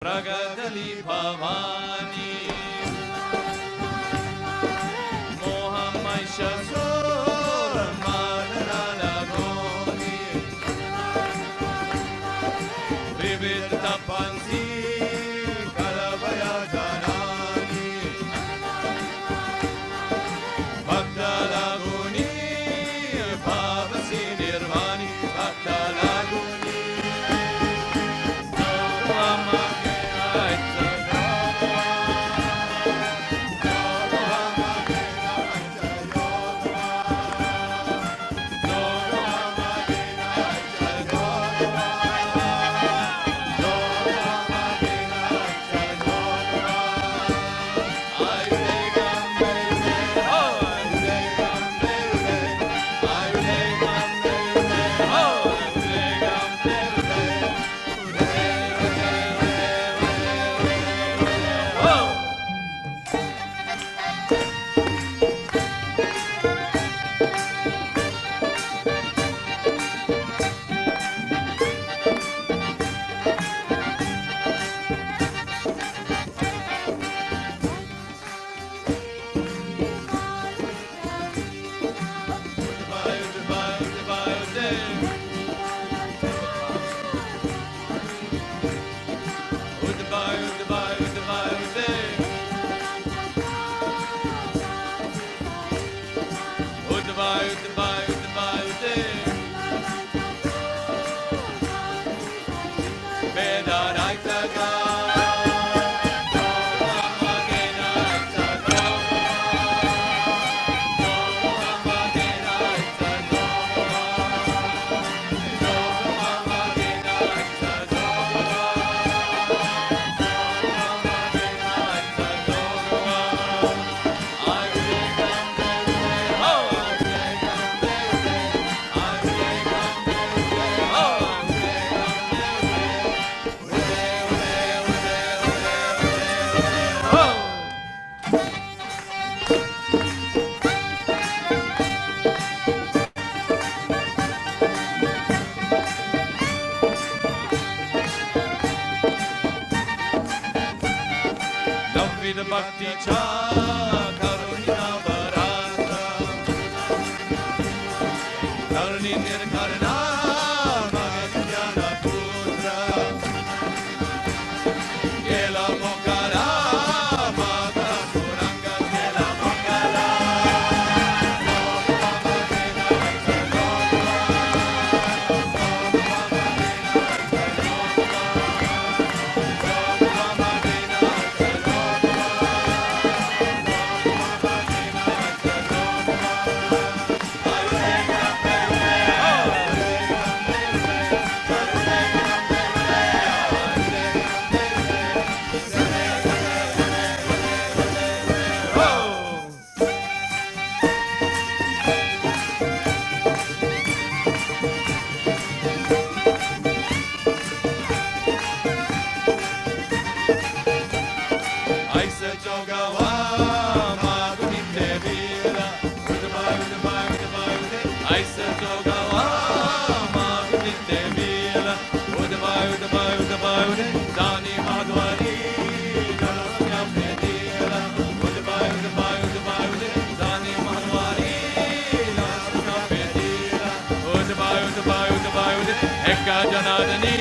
Pragadali Bhavani Mohamai Shasur Manala Goni Vivid Tapansi Kalavaya Janani Bhakta Laguni Bhavasi Nirvani Bhakta Laguni Bhakti cha karunina varata karuni nirkarna magajnana putra kela mokara mata suranga kela mokara Janadani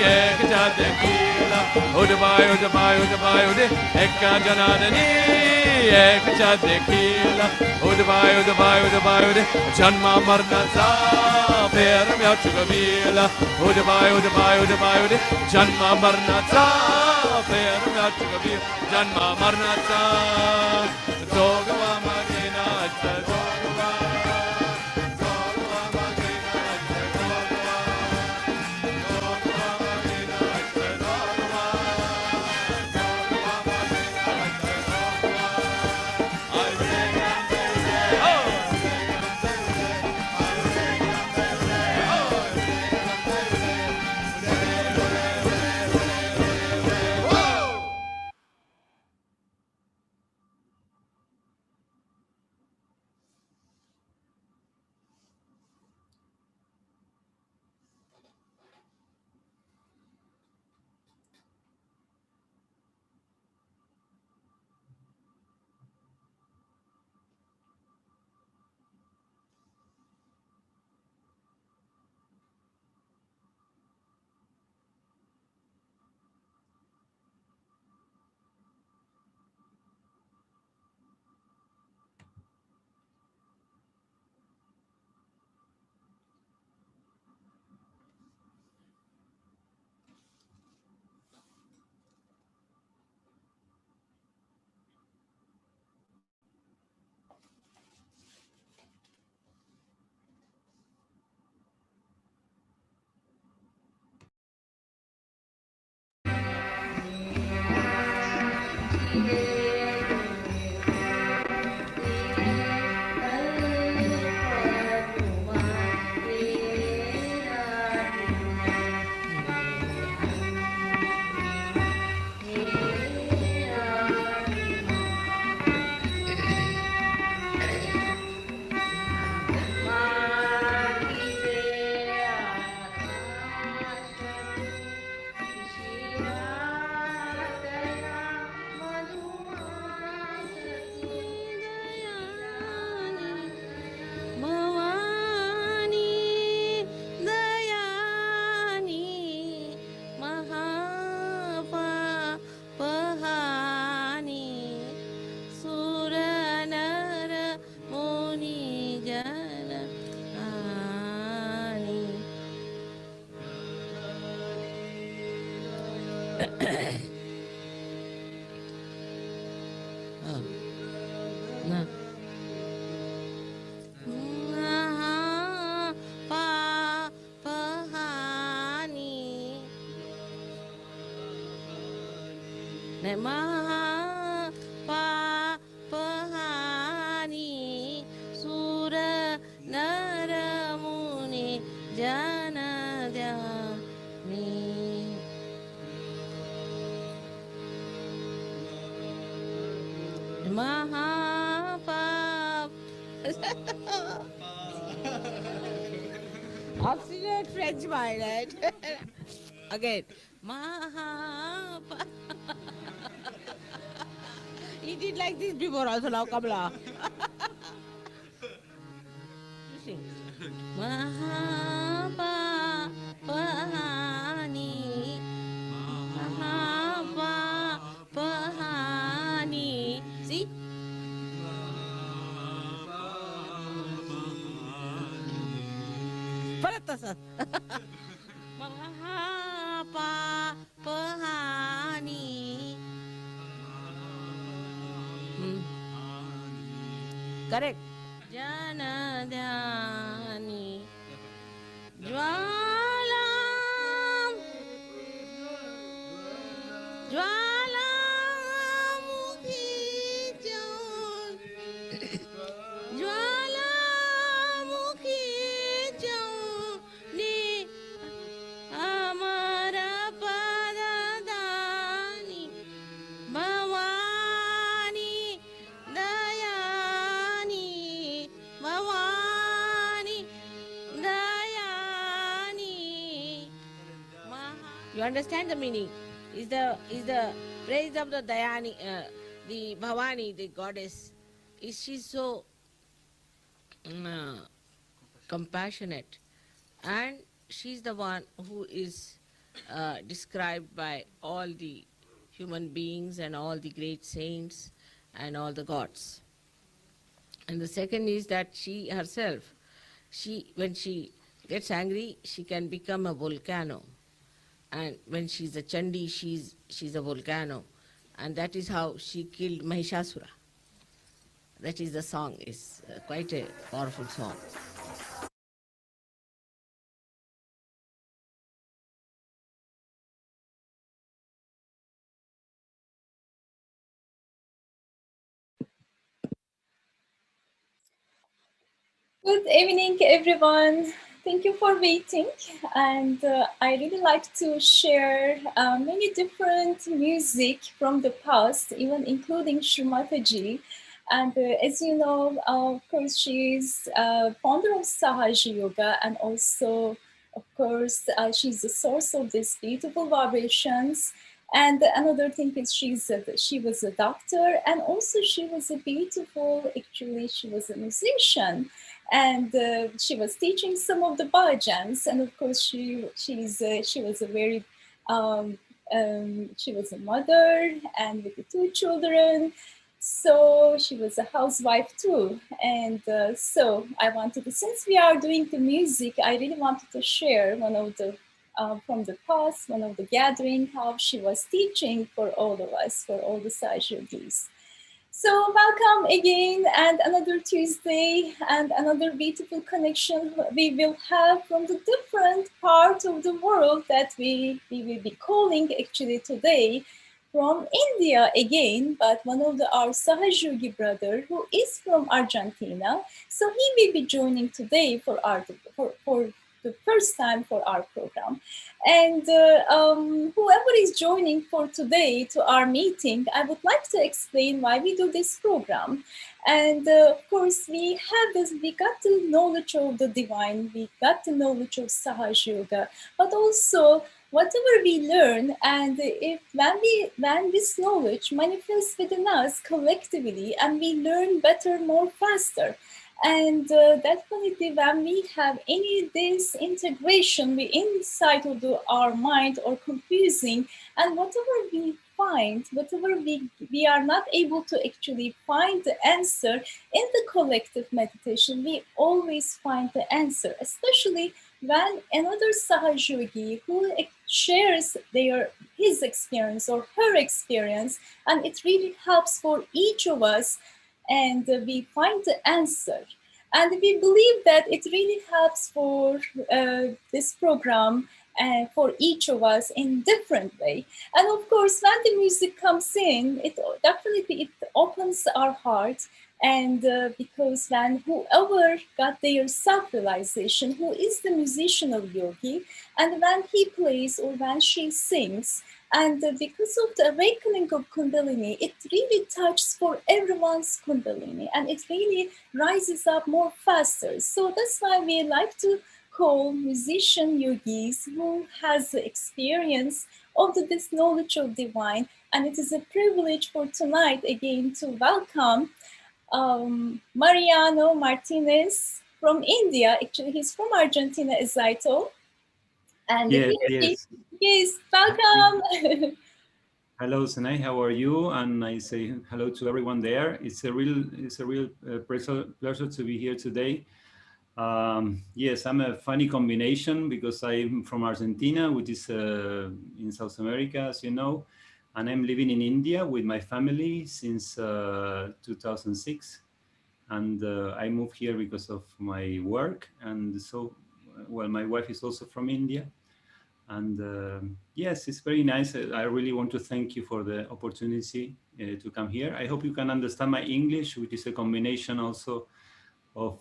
ek chadakila udbay udbay udbay ude ekka janadani ek chadakila udbay udbay udbay ude janma marna sa pher mya chugavila udbay udbay udbay ude janma marna sa pher mya chugavila janma marna sa jogava magina jogava Obstinate French mind, right? Again. Mahapa. He did like this before also, now Kamala. Sing. Mahapa Pahani. Mahapa Pahani. See? Paratasa. Mahapa Pahani. Correct. Janadhani Jwalam Jwalamukhi Jaun Jwalamukhi Jaun Ni Amara Padadani Bhavani Dayani Bhavani Dayani. You understand the meaning? Is the praise of the Dayani, the Bhavani, the goddess. Is she so compassionate? And she's the one who is described by all the human beings and all the great saints and all the gods. And the second is that she herself, when she gets angry, she can become a volcano. And when she's a Chandi, she's a volcano. And that is how she killed Mahishasura. That is the song. It's quite a powerful song. Good evening, everyone. Thank you for waiting. And I really like to share many different music from the past, even including Shumataji. And as you know, of course, she's founder of Sahaja Yoga, and also, of course, she's the source of these beautiful vibrations. And another thing is she was a doctor, and also she was a beautiful, actually, she was a musician. And she was teaching some of the bhajans, and of course she was a very she was a mother and with the two children, so she was a housewife too. And so I wanted to, since we are doing the music, I really wanted to share one of the from the past, one of the gathering, how she was teaching for all of us, for all the Sahajis. So welcome again, and another Tuesday, and another beautiful connection we will have from the different parts of the world that we will be calling actually today from India again, but one of our Sahajugi brother who is from Argentina. So he will be joining today for the first time for our program. And whoever is joining for today to our meeting, I would like to explain why we do this program. And of course, we got the knowledge of the divine, we got the knowledge of Sahaja Yoga, but also whatever we learn, and when this knowledge manifests within us collectively, and we learn better, more faster. And definitely when we have any this integration inside of our mind or confusing, and whatever we find, whatever we are not able to actually find the answer in the collective meditation, we always find the answer, especially when another Sahajogi who shares his experience or her experience, and it really helps for each of us, and we find the answer. And we believe that it really helps for this program and for each of us in different way. And of course, when the music comes in, it definitely it opens our heart. And because when whoever got their self-realization, who is the musician yogi, and when he plays or when she sings, and because of the awakening of Kundalini, it really touches for everyone's Kundalini, and it really rises up more faster. So that's why we like to call musician yogis who has the experience of this knowledge of divine. And it is a privilege for tonight again to welcome Mariano Martinez from India. Actually, he's from Argentina, as I told. And Yes, here yes. yes, welcome. Hello, Senai. How are you? And I say hello to everyone there. It's a real pleasure to be here today. Yes, I'm a funny combination because I'm from Argentina, which is in South America, as you know, and I'm living in India with my family since 2006. And I moved here because of my work. And so, well, my wife is also from India. And yes, it's very nice. I really want to thank you for the opportunity to come here. I hope you can understand my English, which is a combination also of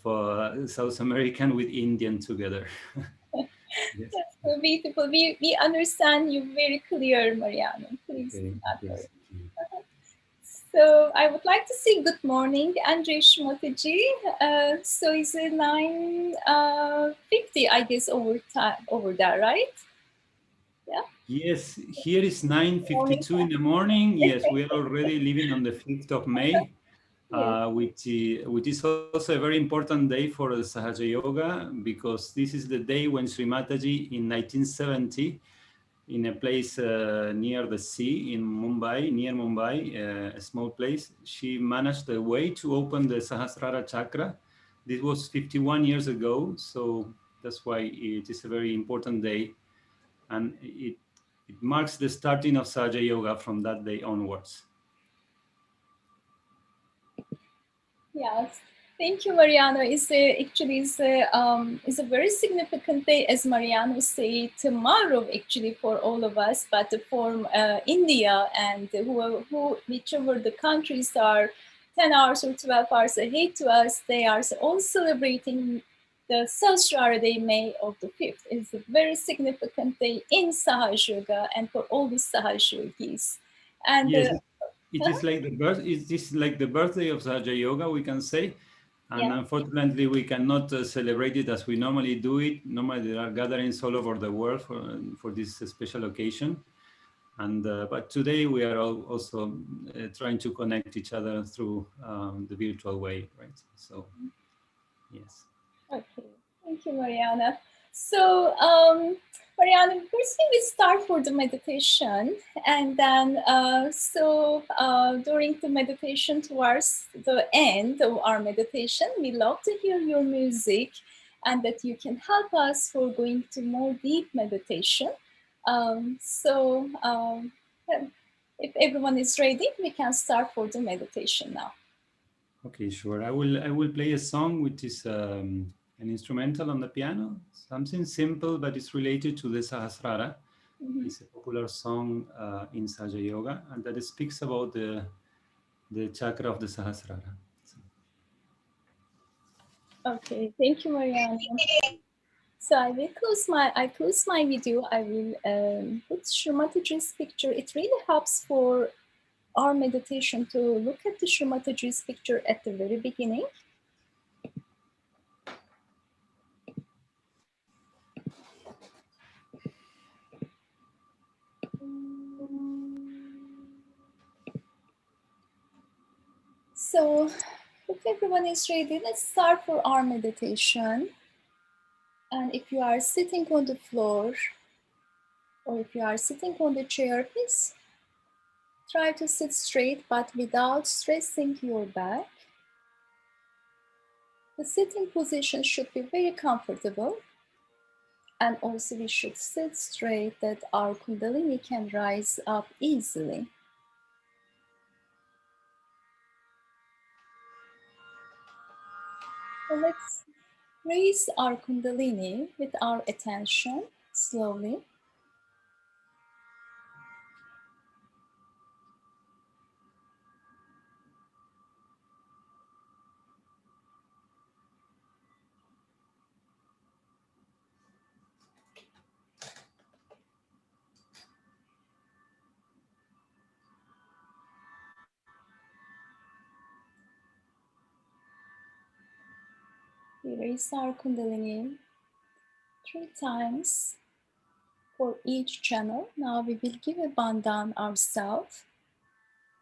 South American with Indian together. Yes. That's so beautiful. We understand you very clear, Mariano. Please do Okay. not Yes. worry. So I would like to say good morning, Andre Shmotaji. So it's 9:50, I guess, over there, right? Yeah. Yes, here is 9:52 in the morning. Yes, we are already living on the 5th of May, Yes. which is also a very important day for the Sahaja Yoga, because this is the day when Sri Mataji in 1970, in a place near the sea in Mumbai, near Mumbai, a small place, she managed a way to open the Sahasrara chakra. This was 51 years ago, so that's why it is a very important day. And it marks the starting of Sahaja Yoga from that day onwards. Yes. Thank you, Mariano. It's a very significant day, as Mariano said, tomorrow actually for all of us, but for India and whichever the countries are 10 hours or 12 hours ahead to us, they are all celebrating the Sahasrara Day, May of the 5th. It's a very significant day in Sahaja Yoga and for all the Sahaja Yogis. And Yes, it is like the birthday of Sahaja Yoga, we can say. And yeah. unfortunately, we cannot celebrate it as we normally do it. Normally, there are gatherings all over the world for this special occasion. And but today we are all also trying to connect each other through the virtual way, right? So, yes. Okay, thank you, Mariana. So, Mariana, first we start for the meditation, and then during the meditation towards the end of our meditation, we love to hear your music, and that you can help us for going to more deep meditation. Um, so, um, if everyone is ready, we can start for the meditation now. Okay, sure. I will play a song which is an instrumental on the piano, something simple, but it's related to the Sahasrara. Mhm. It's a popular song in Sahaja Yoga, and that speaks about the chakra of the Sahasrara. Okay, thank you, Mariana. So I close my video. I will put Shrimataji's picture. It really helps for our meditation to look at the Shrimataji's picture at the very beginning. So if everyone is ready, let's start for our meditation. And if you are sitting on the floor or if you are sitting on the chair, please try to sit straight but without stressing your back. The sitting position should be very comfortable. And also we should sit straight that our Kundalini can rise up easily. So let's raise our Kundalini with our attention slowly. We raise our Kundalini 3 times for each channel. Now we will give a bandhan ourselves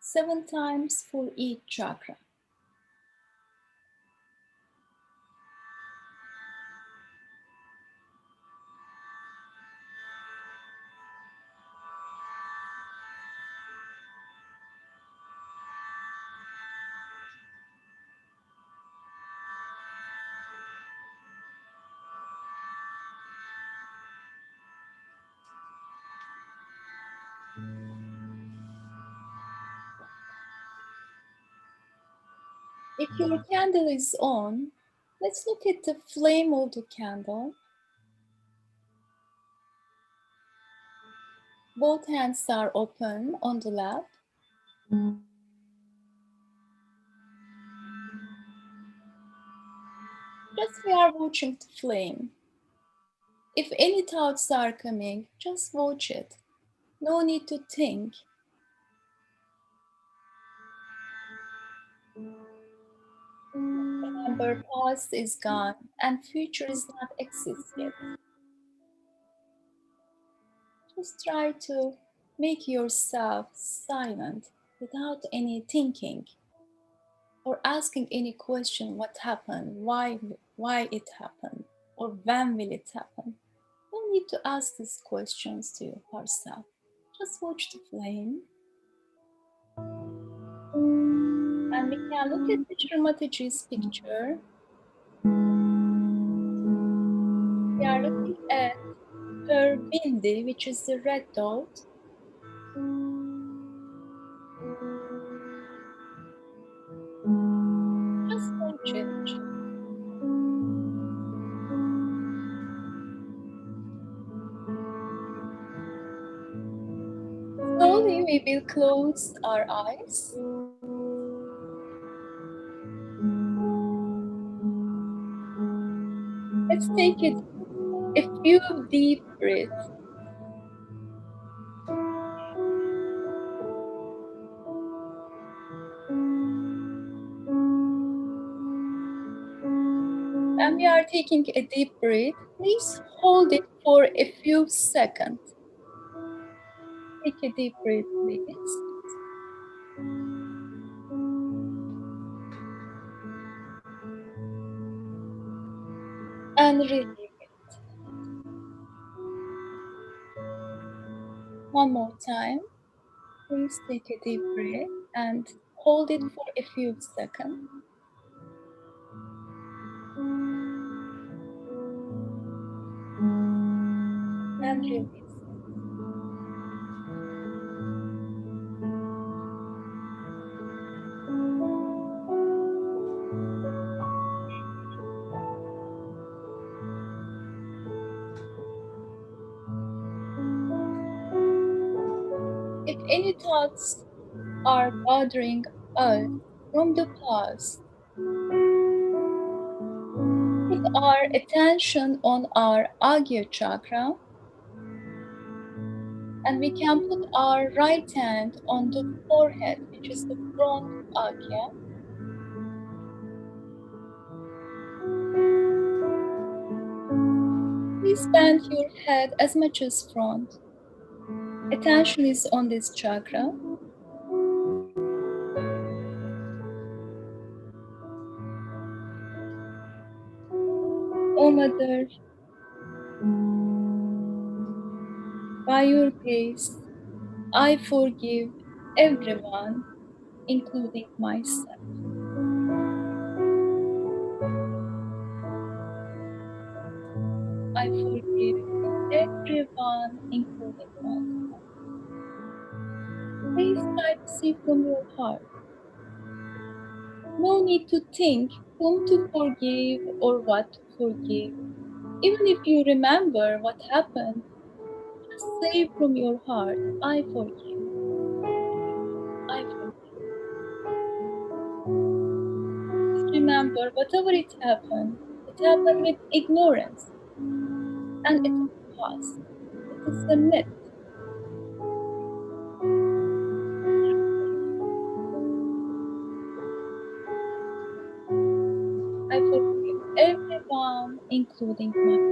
7 times for each chakra. If your candle is on, let's look at the flame of the candle. Both hands are open on the lap. Just we are watching the flame. If any thoughts are coming, just watch it. No need to think. Remember, past is gone and future is not exist yet. Just try to make yourself silent without any thinking or asking any question, what happened, why it happened, or when will it happen. No need to ask these questions to yourself. Just watch the flame. And we can look at Teacher Mataji's picture. We are looking at her bindi, which is the red dot. Just watch it. Slowly we will close our eyes. Let's take it a few deep breaths. When we are taking a deep breath, please hold it for a few seconds. Take a deep breath, please. And release it. One more time. Please take a deep breath and hold it for a few seconds. And release. If any thoughts are bothering us from the past, put our attention on our Agya chakra, and we can put our right hand on the forehead, which is the front Agya. Please bend your head as much as front. Attention is on this chakra. Oh Mother, by your grace, I forgive everyone, including myself. I forgive everyone, including myself. Please try to see from your heart. No need to think whom to forgive or what to forgive. Even if you remember what happened, just say from your heart, I forgive. I forgive. Just remember, whatever it happened with ignorance, and it will pass. It is a myth. I forgive everyone, including myself.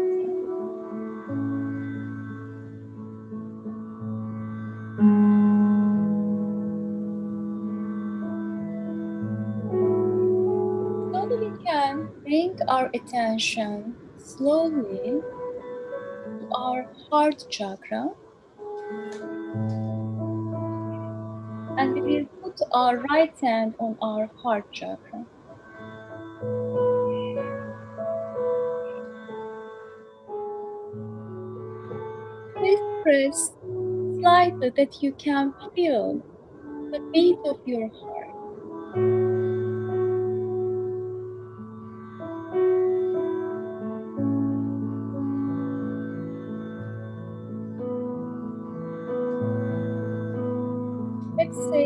Slowly we can bring our attention slowly to our heart chakra, and we will put our right hand on our heart chakra. Please press slightly that you can feel the beat of your heart. Let's say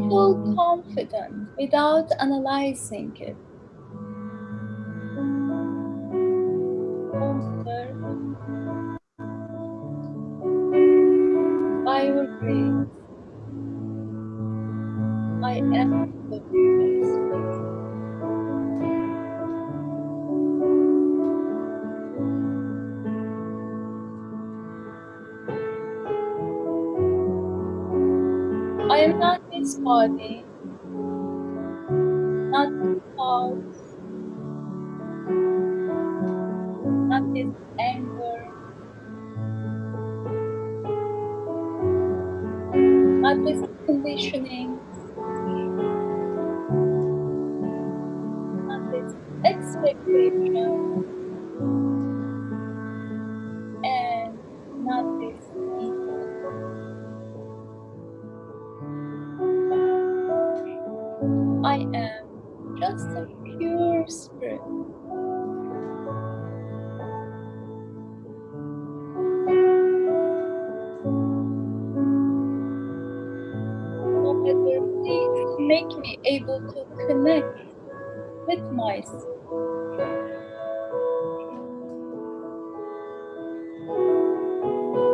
full confident without analyzing it. Oh Mother, by your grace, I am the pure spirit. I am not this body, not this thoughts, not this anger, not this conditioning, not this expectation, and not this ego. I am just a pure spirit. Oh Mother, please make me able to connect with myself.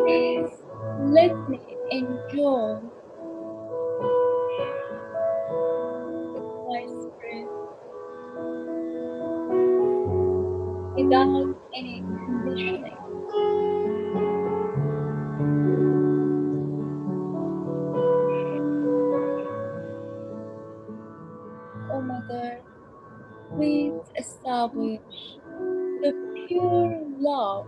Please let me enjoy with my spirit without any conditioning. Oh Mother, please establish the pure love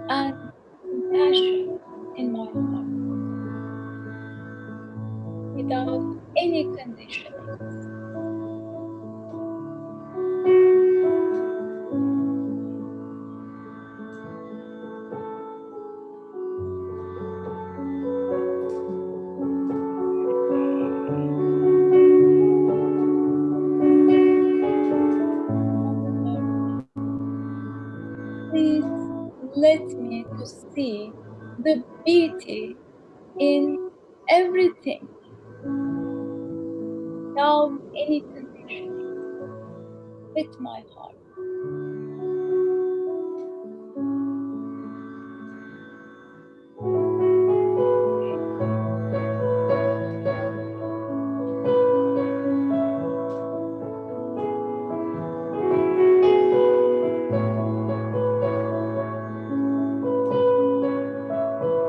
and compassion in my heart without any conditioning. Oh Mother, please let me to see the beauty in everything without any conditioning with my heart.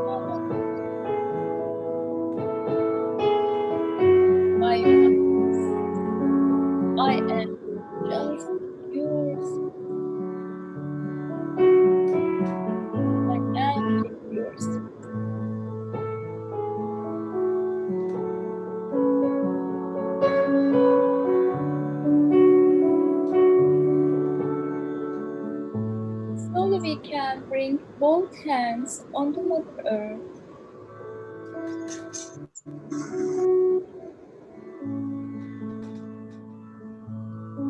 Oh Mother, by your grace, I am just pure hands on the Mother Earth.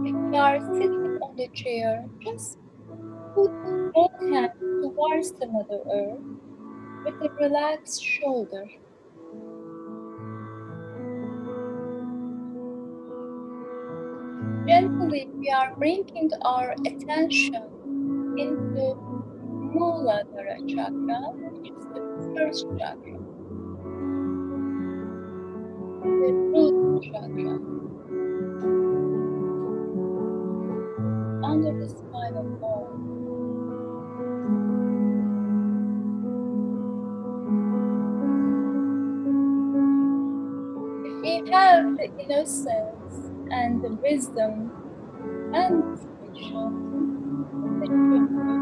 If you are sitting on the chair, just put both hands towards the Mother Earth with a relaxed shoulder. Gently, we are bringing our attention into Muladhara chakra, which is the first chakra, the root chakra, under the spinal cord. If we have the innocence and the wisdom and discretion of the children,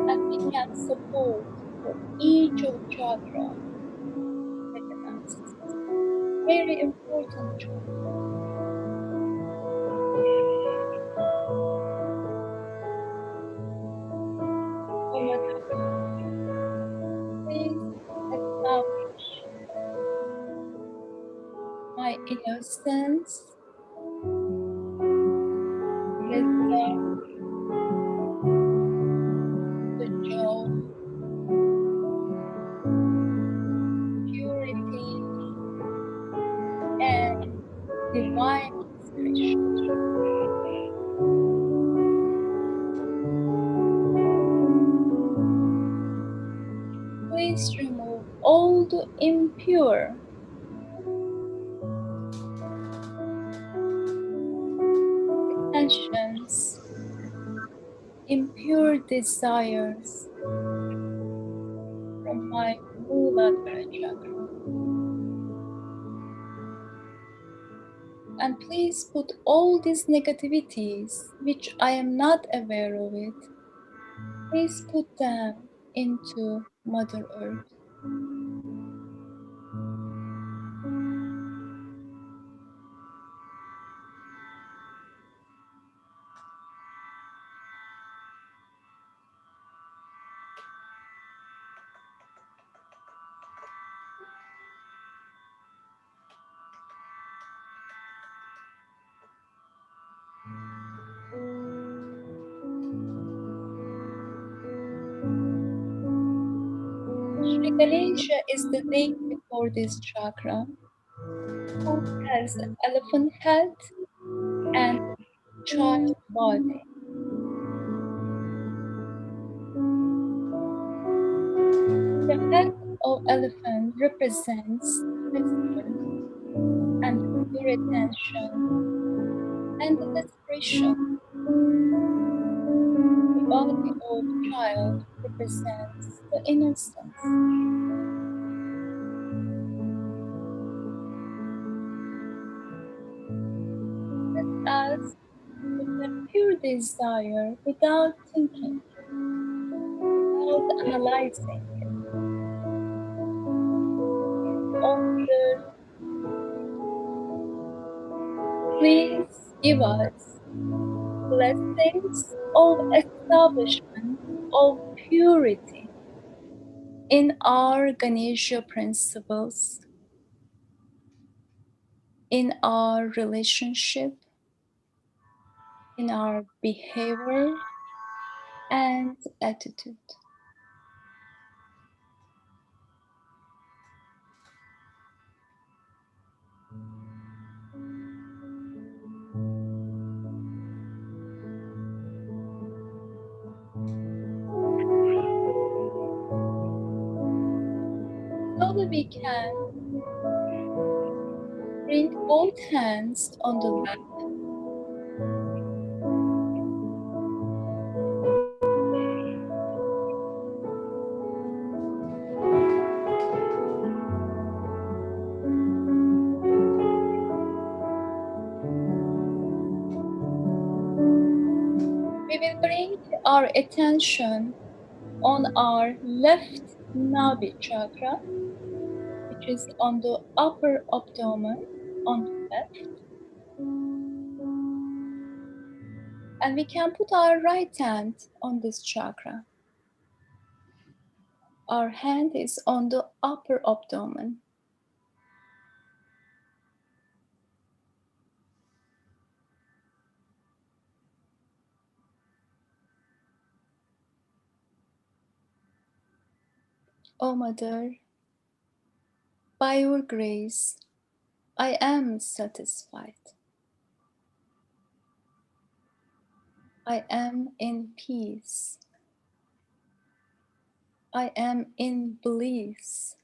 and we can support for each of chakra with an very important choice. Oh, Mother Earth, please establish my innocence, wisdom, the joy, purity, and divine discretion. Please remove all the impure intentions, impure desires from my Muladhara chakra. And please put all these negativities, which I am not aware of it, please put them into Mother Earth. Sri Ganesha is the deity for this chakra, who has elephant head and child body. The head of elephant represents wisdom and pure attention and the discretion. The body of child represents the innocence. Let us put a pure desire without thinking, without analyzing it. Order, please give us blessings of establishment of purity in our Ganesha principles, in our relationship, in our behavior and attitude. Slowly we can bring both hands on the lap. We will bring our attention on our left navi chakra, which is on the upper abdomen on the left. And we can put our right hand on this chakra. Our hand is on the upper abdomen. O Mother, by your grace, I am satisfied. I am in peace. I am in bliss.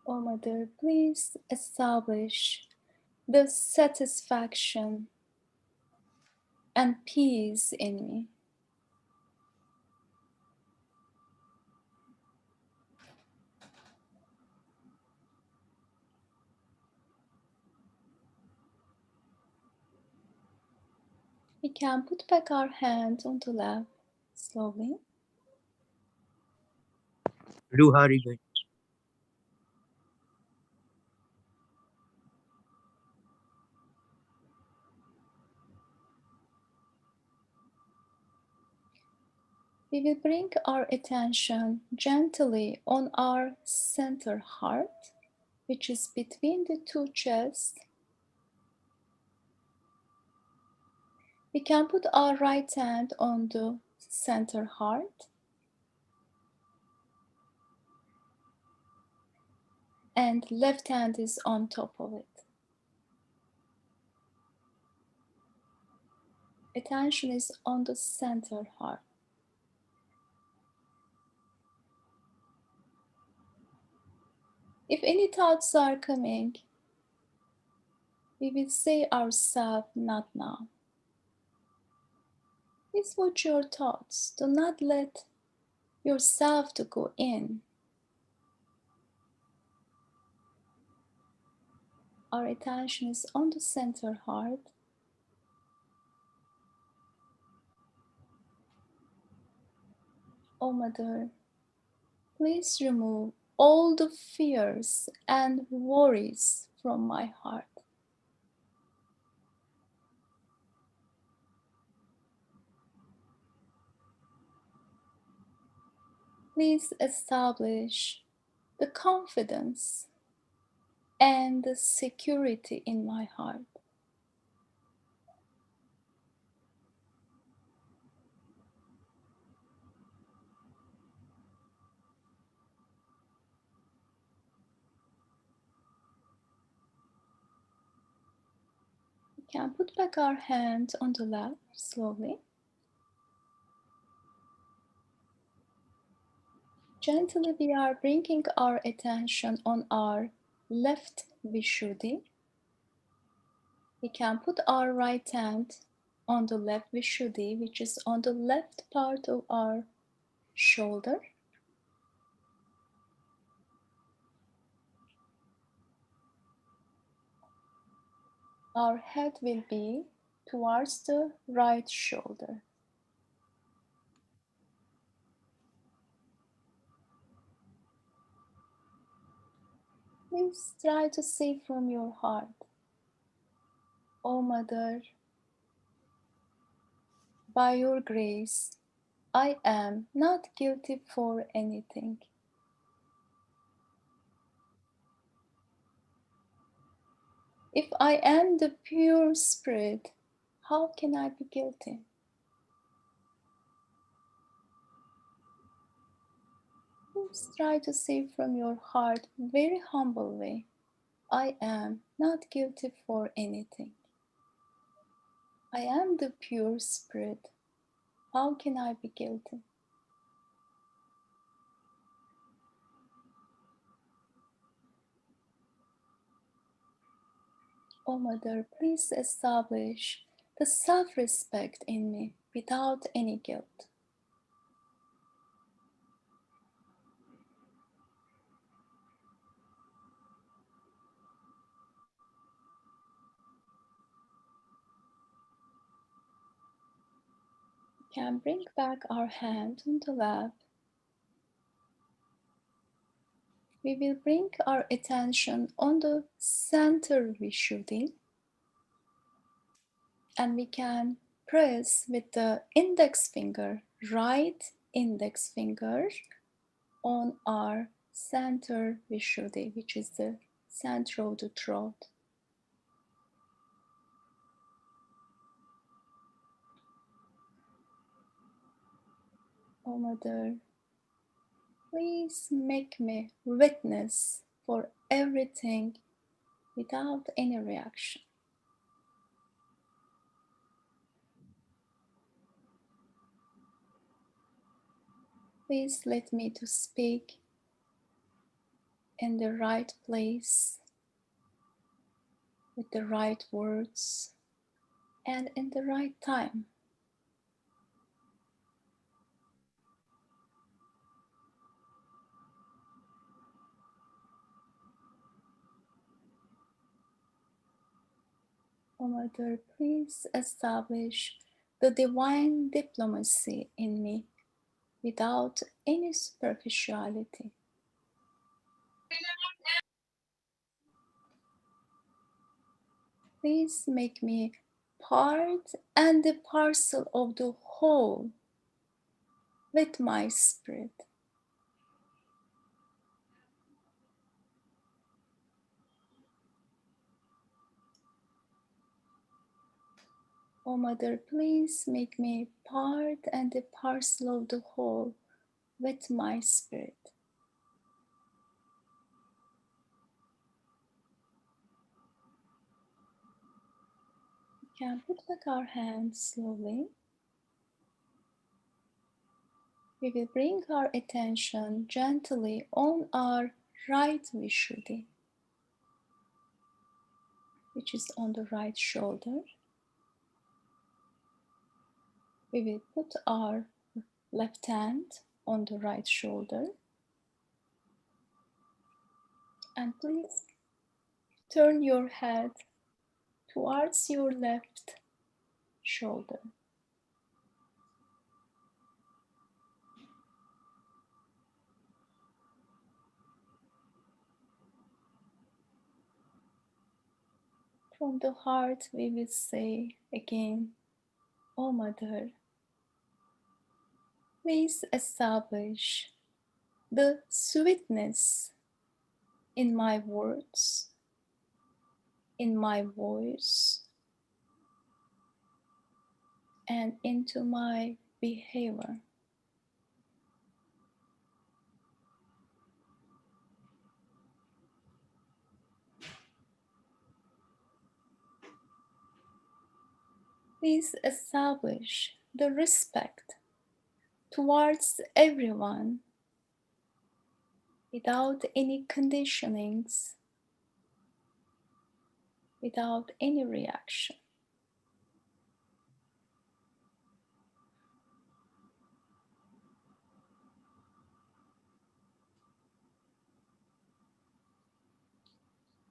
O Mother, please establish the satisfaction and peace in me. We can put back our hand on the lap slowly. Ruhari Gai. We will bring our attention gently on our center heart, which is between the two chests. We can put our right hand on the center heart and left hand is on top of it. Attention is on the center heart. If any thoughts are coming, we will say ourselves, not now. Please watch your thoughts. Do not let yourself to go in. Our attention is on the center heart. Oh Mother, please remove all the fears and worries from my heart. Please establish the confidence and the security in my heart. We can put back our hand on the lap slowly. Gently, we are bringing our attention on our left Vishuddhi. We can put our right hand on the left Vishuddhi, which is on the left part of our shoulder. Our head will be towards the right shoulder. Please try to see from your heart. Oh Mother, by your grace, I am not guilty for anything. If I am the pure spirit, how can I be guilty? Please try to say from your heart, very humble way, I am not guilty for anything. I am the pure spirit. How can I be guilty? Oh Mother, please establish the self-respect in me without any guilt. Can bring back our hand on the lap. We will bring our attention on the center Vishuddhi, and we can press with the index finger, right index finger, on our center Vishuddhi, which is the center of the throat. Oh Mother, please make me witness for everything without any reaction. Please let me to speak in the right place, with the right words, and in the right time. Oh Mother, please establish the divine diplomacy in me without any superficiality. Please make me part and a parcel of the whole with my spirit. Oh Mother, please make me part and a parcel of the whole with my spirit. We can put back our hands slowly. We will bring our attention gently on our right Vishuddhi, which is on the right shoulder. We will put our left hand on the right shoulder. And please turn your head towards your left shoulder. From the heart, we will say again, Oh Mother, please establish the sweetness in my words, in my voice, and into my behavior. Please establish the respect towards everyone without any conditionings, without any reaction.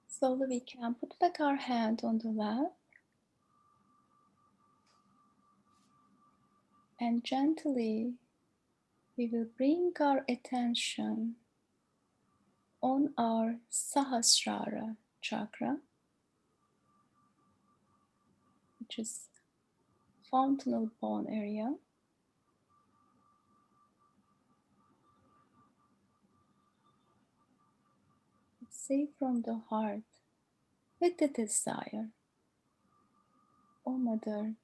Slowly we can put back our hand on the lap and gently we will bring our attention on our Sahasrara chakra, which is fontanel bone area. Say from the heart with the desire, Oh Mother,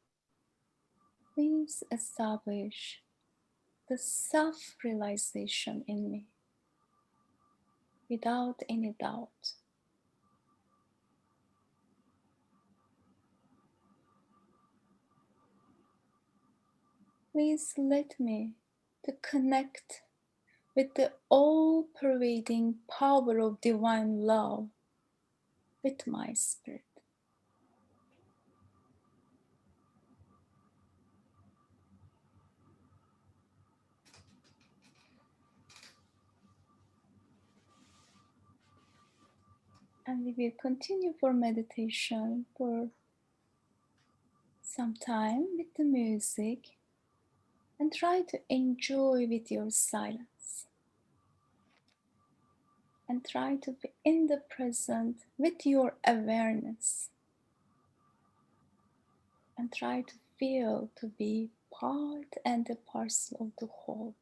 please establish the self-realization in me without any doubt. Please let me to connect with the all-pervading power of divine love with my spirit. And we will continue for meditation for some time with the music. and try to enjoy with your silence. And try to be in the present with your awareness. And try to feel to be part and a parcel of the whole.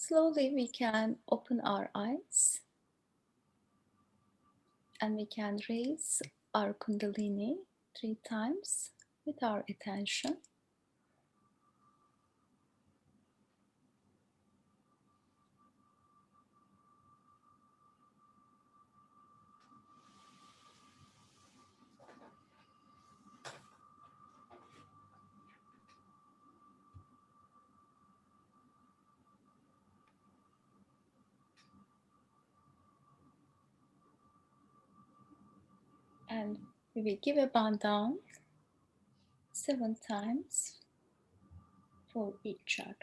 Slowly we can open our eyes and we can raise our Kundalini 3 times with our attention. And we will give a bow down 7 times for each chakra.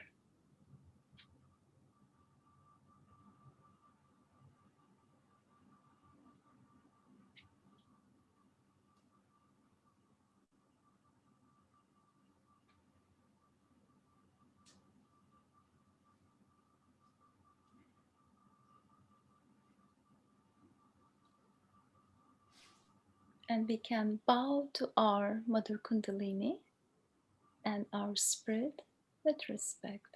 And we can bow to our Mother Kundalini and our spirit with respect.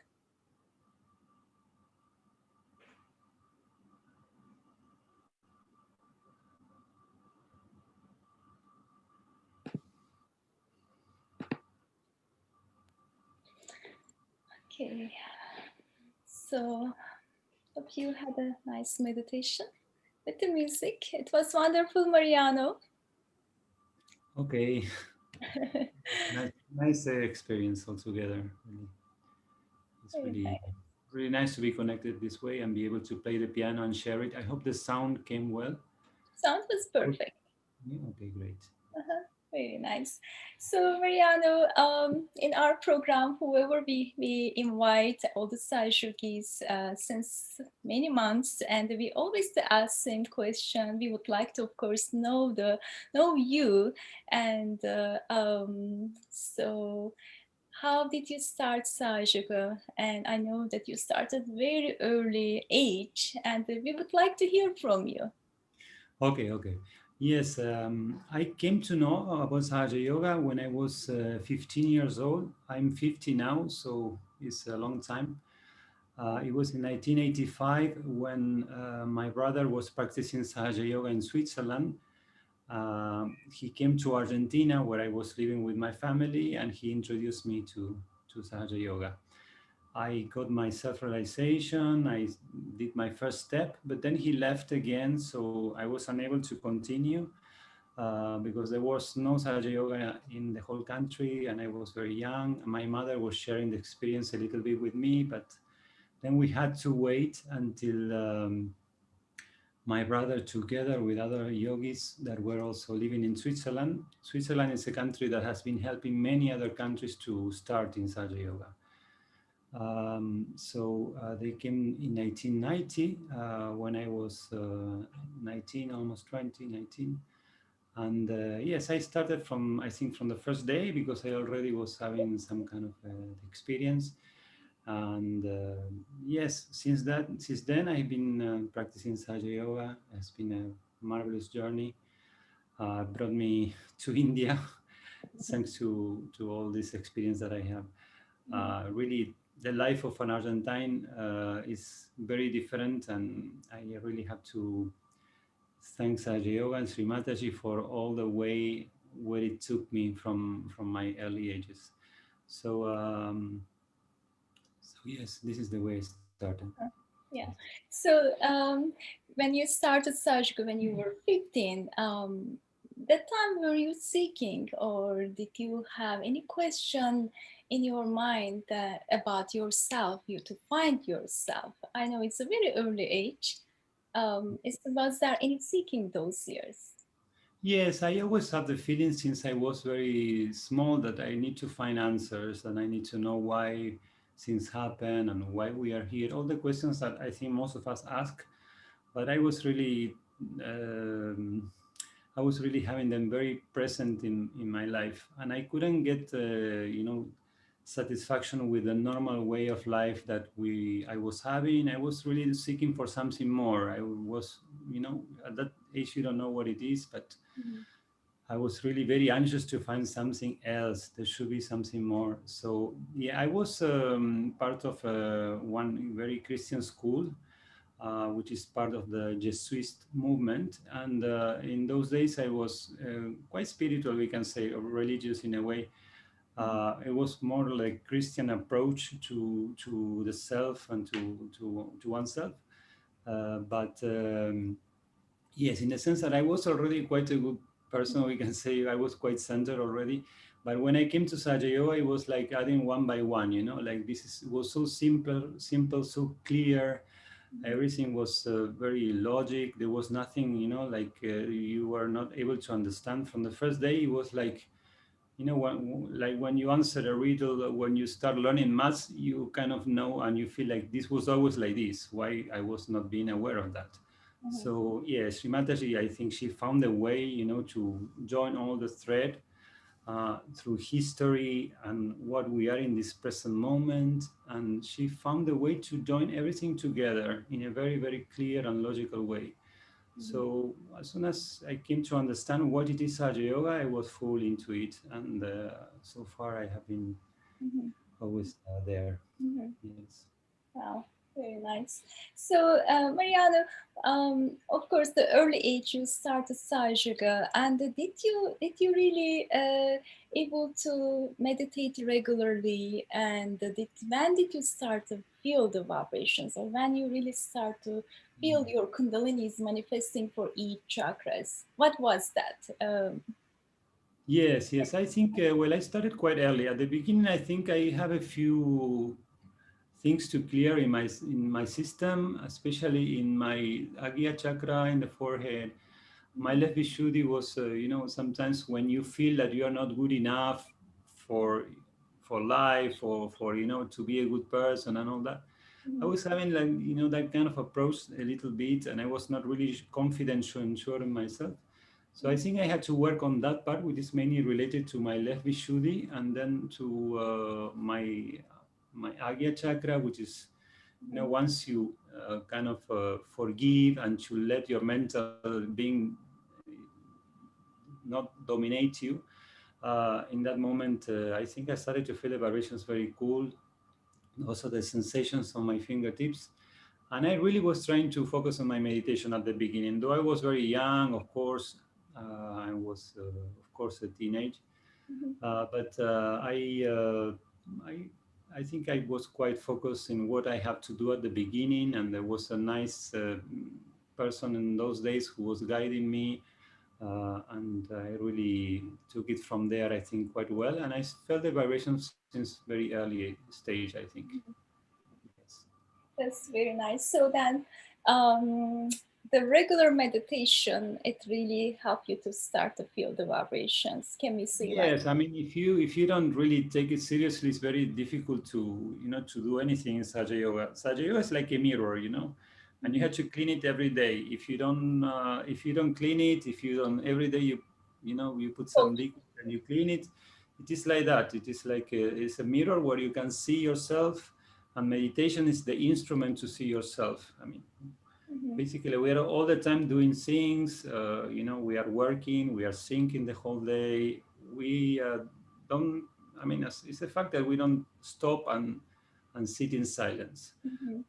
Okay, so hope you had a nice meditation with the music. It was wonderful, Mariano. Okay. Nice experience altogether. Really. It's Very really, nice. really nice to be connected this way and be able to play the piano and share it. I hope the sound came well. Sound was perfect. Yeah, okay, great. Very nice. So, Mariano, in our program, whoever we invite, all the Sajugis since many months, and we always ask same question. We would like to, of course, know you, and so. How did you start Sahaja? And I know that you started very early age, and we would like to hear from you. Okay. Yes, I came to know about Sahaja Yoga when I was 15 years old. I'm 50 now, so it's a long time. It was in 1985 when my brother was practicing Sahaja Yoga in Switzerland. He came to Argentina where I was living with my family, and he introduced me to Sahaja Yoga. I got my self-realization, I did my first step, but then he left again, so I was unable to continue because there was no Sahaja Yoga in the whole country, and I was very young. My mother was sharing the experience a little bit with me, but then we had to wait until my brother, together with other yogis that were also living in Switzerland. Switzerland is a country that has been helping many other countries to start in Sahaja Yoga. They came in 1990 when I was 19, almost 20, 19. And yes, I started from, I think, from the first day because I already was having some kind of experience. And yes, since then I've been practicing Sahaja Yoga. It's been a marvelous journey. Brought me to India thanks to all this experience that I have. Really, the life of an Argentine is very different, and I really have to thank Sahaja Yoga and Sri Mataji for all the way where it took me from my early ages. So yes, this is the way I started. Yeah. So when you started Sajga when you were 15, that time were you seeking, or did you have any question in your mind about yourself, you to find yourself? I know it's a very early age. Was there any seeking those years? Yes, I always have the feeling since I was very small that I need to find answers and I need to know why things happen and why we are here. All the questions that I think most of us ask, but um, I was really having them very present in my life, and I couldn't get satisfaction with the normal way of life that I was having. I was really seeking for something more. I was, at that age you don't know what it is, but I was really very anxious to find something else. There should be something more. So yeah, I was part of one very Christian school, which is part of the Jesuit movement. And in those days, I was quite spiritual, we can say, or religious in a way. It was more like Christian approach to the self and to oneself. But yes, in the sense that I was already quite a good person, we can say I was quite centered already. But when I came to Sahaja Yoga, it was like adding one by one, like was so simple, so clear. Everything was very logic. There was nothing, like you were not able to understand from the first day. It was like, like when you answer a riddle, when you start learning maths, you kind of know and you feel like this was always like this. Why I was not being aware of that. So yes, Srimataji, I think she found a way, to join all the thread through history and what we are in this present moment. And she found a way to join everything together in a very, very clear and logical way. So as soon as I came to understand what it is Sahaja Yoga, I was full into it. And so far I have been Mhm. always there. Mhm. Yes. Wow, very nice. So, Mariano, of course, the early age you started Sahaja, and did you really able to meditate regularly? And when did you start to feel the vibrations, or when you really start to feel your Kundalini is manifesting for each chakras? What was that? Yes, yes. I think, well, I started quite early. At the beginning, I think I have a few things to clear in my system, especially in my Agya chakra in the forehead. My left Vishuddhi was, sometimes when you feel that you are not good enough for for life or for to be a good person and all that. I was having like that kind of approach a little bit, and I was not really confident and sure in myself. So I think I had to work on that part, which is mainly related to my left Vishuddhi, and then to my Agya chakra, which is once you kind of forgive and to let your mental being not dominate you. In that moment, I think I started to feel the vibrations very cool, also the sensations on my fingertips. And I really was trying to focus on my meditation at the beginning. Though I was very young, of course, I was, of course, a teenage. But I think I was quite focused in what I have to do at the beginning, and there was a nice person in those days who was guiding me, and I really took it from there. I think quite well, and I felt the vibrations since very early stage. I think. Yes. That's very nice. So then, um, the regular meditation, it really helped you to start to feel the vibrations. Can we say like? Yes, I mean, if you don't really take it seriously, it's very difficult to to do anything in Sahaja Yoga. Sahaja Yoga is like a mirror, and you have to clean it every day. If you don't clean it, if you don't every day you put Oh, some liquid and you clean it, it is like that. It is like it's a mirror where you can see yourself, and meditation is the instrument to see yourself. I mean, mhm, basically we are all the time doing things, we are working, we are thinking the whole day. We don't I mean it's a fact that we don't stop and sit in silence. mhm,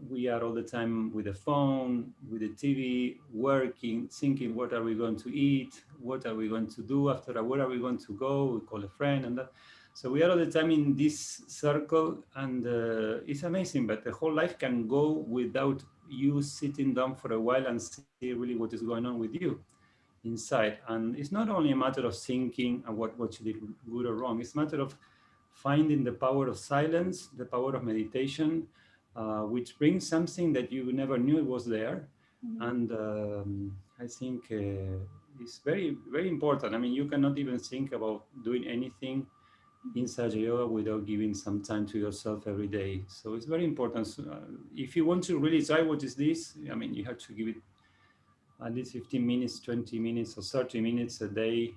We are all the time with the phone, with the TV, working, thinking what are we going to eat, what are we going to do after, where are we going to go, we call a friend and that. So we are all the time in this circle, and it's amazing, but the whole life can go without you sitting down for a while and see really what is going on with you inside. And it's not only a matter of thinking and what you did good or wrong, it's a matter of finding the power of silence, the power of meditation, which brings something that you never knew was there. mhm, And I think it's very, very important. I mean, you cannot even think about doing anything in Sahaja Yoga without giving some time to yourself every day. So it's very important. So, if you want to really try what is this, I mean, you have to give it at least 15 minutes, 20 minutes, or 30 minutes a day.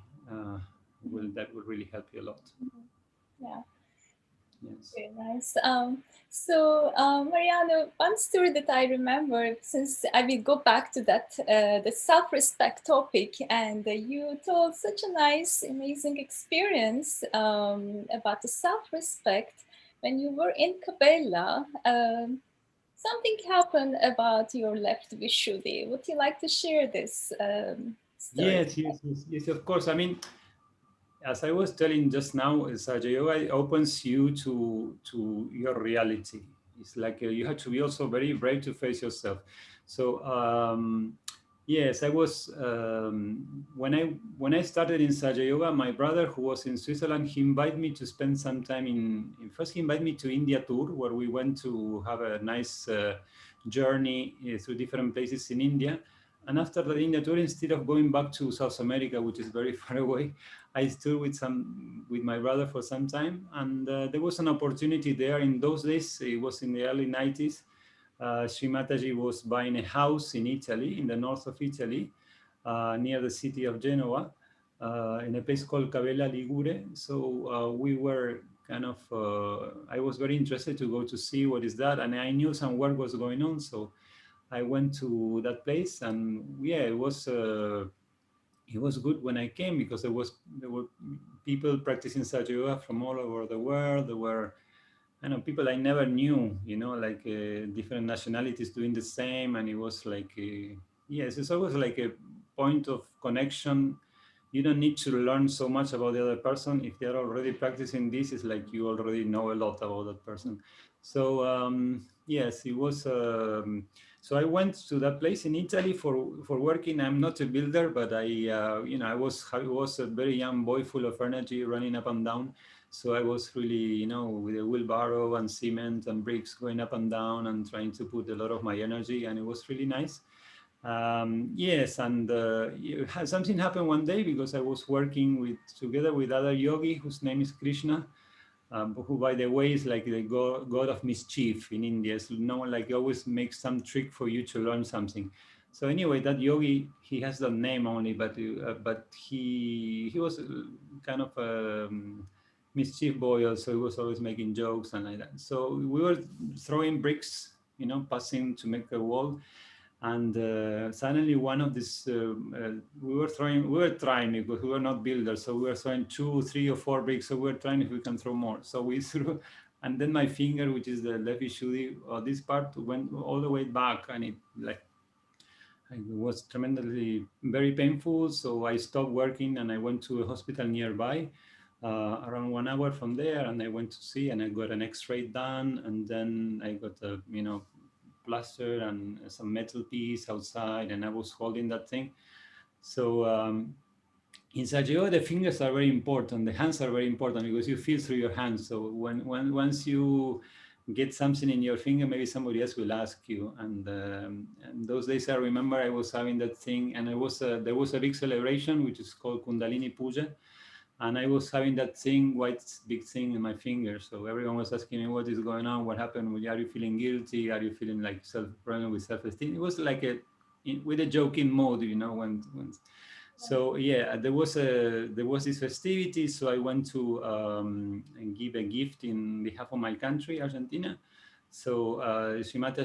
That will really help you a lot. yeah. Yes. Very nice. Mariano, one story that I remember, since I will go back to that, the self-respect topic, and you told such a nice, amazing experience about the self-respect when you were in Cabela. Something happened about your left Vishuddhi. Would you like to share this story? Yes, yes, yes, yes, of course. I mean, as I was telling just now, Sahaja Yoga opens you to your reality. It's like you have to be also very brave to face yourself. So yes, I was when I started in Sahaja Yoga, my brother who was in Switzerland, he invited me to spend some time first he invited me to India tour where we went to have a nice journey through different places in India. And after the India tour, instead of going back to South America, which is very far away, I stood with my brother for some time, and there was an opportunity there. In those days, it was in the early 90s. Sri Mataji was buying a house in Italy, in the north of Italy, near the city of Genoa, in a place called Cavella Ligure. So we were kind of, I was very interested to go to see what is that, and I knew some work was going on, so I went to that place, and yeah, it was good when I came because there were people practicing Sahaja Yoga from all over the world. There were I know people I never knew, like different nationalities doing the same, and it was like yes, it's always like a point of connection. You don't need to learn so much about the other person if they're already practicing this. It's like you already know a lot about that person. So yes, it was. So I went to that place in Italy for working. I'm not a builder, but I was a very young boy, full of energy, running up and down. So I was really, with a wheelbarrow and cement and bricks going up and down and trying to put a lot of my energy, and it was really nice. Yes, and something happened one day because I was working together with other yogi whose name is Krishna, who, by the way, is like the god of mischief in India. So no one like always makes some trick for you to learn something. So anyway, that yogi, he has the name only, but he was kind of a mischief boy. Also, he was always making jokes and like that. So we were throwing bricks, passing to make a wall, and suddenly one of these we were trying because we were not builders, so we were throwing 2 3 or 4 bricks, so we were trying if we can throw more, so we threw, and then my finger, which is the left Shuddhi, this part went all the way back, and it was tremendously very painful. So I stopped working and I went to a hospital nearby, around 1 hour from there, and I went to see, and I got an X-ray done, and then I got a plaster and some metal piece outside, and I was holding that thing. So in Sahaja, the fingers are very important. The hands are very important because you feel through your hands. So when once you get something in your finger, maybe somebody else will ask you. And those days, I remember I was having that thing, and there was a big celebration which is called Kundalini Puja, and I was having that thing, white big thing in my finger. So everyone was asking me, "What is going on? What happened? Are you feeling guilty? Are you feeling like problem with self-esteem?" It was like with a joking mode, when. So yeah, there was this festivity. So I went to and give a gift in behalf of my country, Argentina. So Shimata,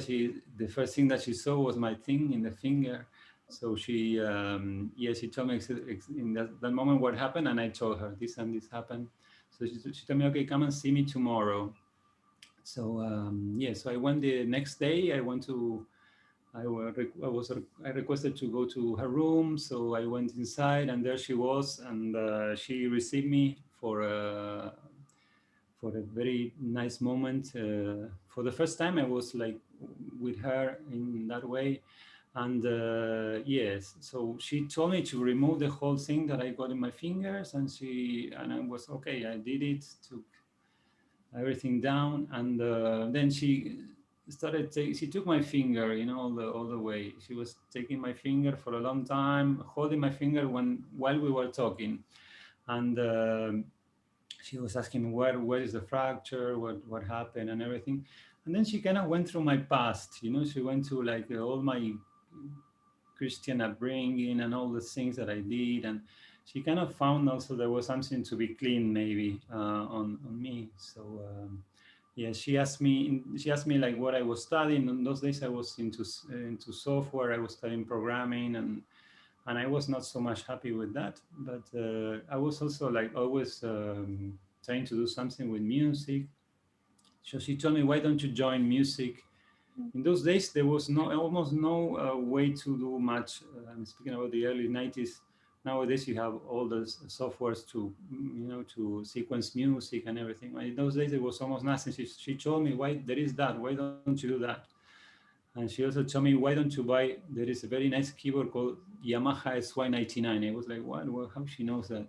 the first thing that she saw was my thing in the finger. So she told me in that moment what happened, and I told her this and this happened. So she told me, okay, come and see me tomorrow. So so I went the next day. I requested to go to her room, so I went inside, and there she was, and she received me for a very nice moment. For the first time, I was like with her in that way, and yes, so she told me to remove the whole thing that I got in my fingers, and I was okay. I did it, took everything down, and then she took my finger, all the way. She was taking my finger for a long time, holding my finger while we were talking, and she was asking me where is the fracture, what happened, and everything. And then she kind of went through my past. She went to all my Christian upbringing and all the things that I did, and she kind of found also there was something to be clean maybe on me. So yeah, she asked me like what I was studying. In those days I was into software. I was studying programming, and I was not so much happy with that. But I was also like always trying to do something with music. So she told me, why don't you join music? In those days, there was almost no way to do much. I'm speaking about the early 90s. Nowadays, you have all the softwares to, to sequence music and everything. In those days, there was almost nothing. She told me, why there is that? Why don't you do that? And she also told me, why don't you buy, there is a very nice keyboard called Yamaha SY99. I was like, what? Well, how she knows that?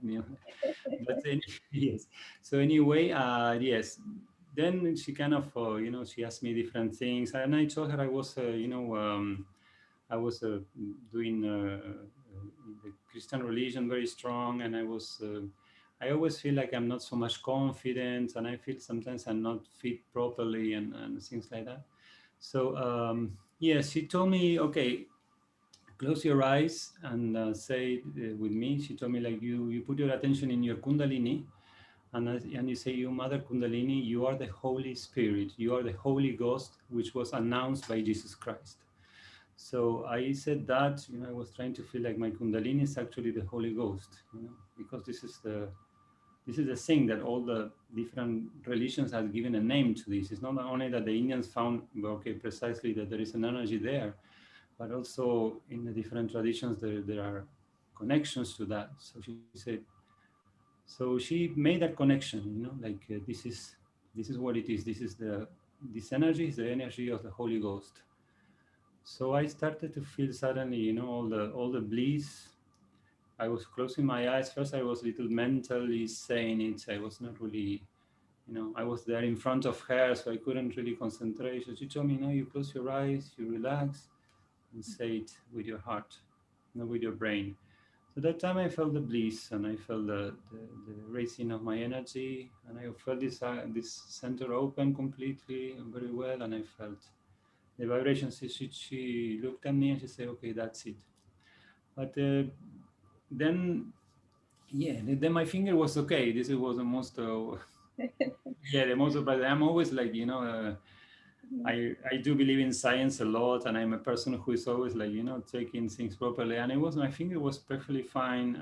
But yes. So anyway, yes. Then she kind of, she asked me different things. And I told her I was, I was doing the Christian religion very strong. And I always feel like I'm not so much confident. And I feel sometimes I'm not fit properly and things like that. So yes, she told me, okay, close your eyes and say with me. She told me like you put your attention in your Kundalini, and you say, you Mother Kundalini, you are the Holy Spirit, you are the Holy Ghost, which was announced by Jesus Christ. So I said that, I was trying to feel like my Kundalini is actually the Holy Ghost, because this is the thing that all the different religions have given a name to this. It's not only that the Indians found, okay, precisely that there is an energy there, but also in the different traditions, there are connections to that. So she said, so she made that connection, like this is what it is. This energy is the energy of the Holy Ghost. So I started to feel suddenly, all the bliss. I was closing my eyes. First, I was a little mentally saying it. I was not really, I was there in front of her, so I couldn't really concentrate. So she told me, no, you close your eyes, you relax, and say it with your heart, not with your brain. So that time I felt the bliss, and I felt the raising of my energy, and I felt this center open completely and very well, and I felt the vibrations. She looked at me and she said, okay, that's it. But then, yeah, then my finger was okay. This was the most, yeah, the most, but I'm always like, I do believe in science a lot, and I'm a person who is always like, taking things properly. And my finger was perfectly fine,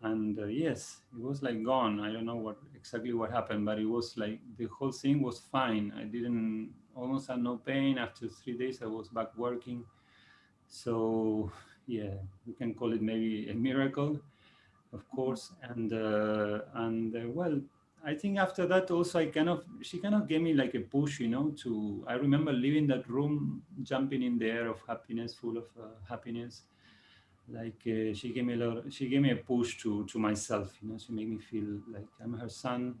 and yes, it was like gone. I don't know exactly what happened, but it was like the whole thing was fine. I didn't almost had no pain. After 3 days, I was back working. So yeah, we can call it maybe a miracle, of course. And well, I think after that also she kind of gave me like a push, to, I remember leaving that room, jumping in the air of happiness, full of happiness. Like she gave me a push to myself, she made me feel like I'm her son.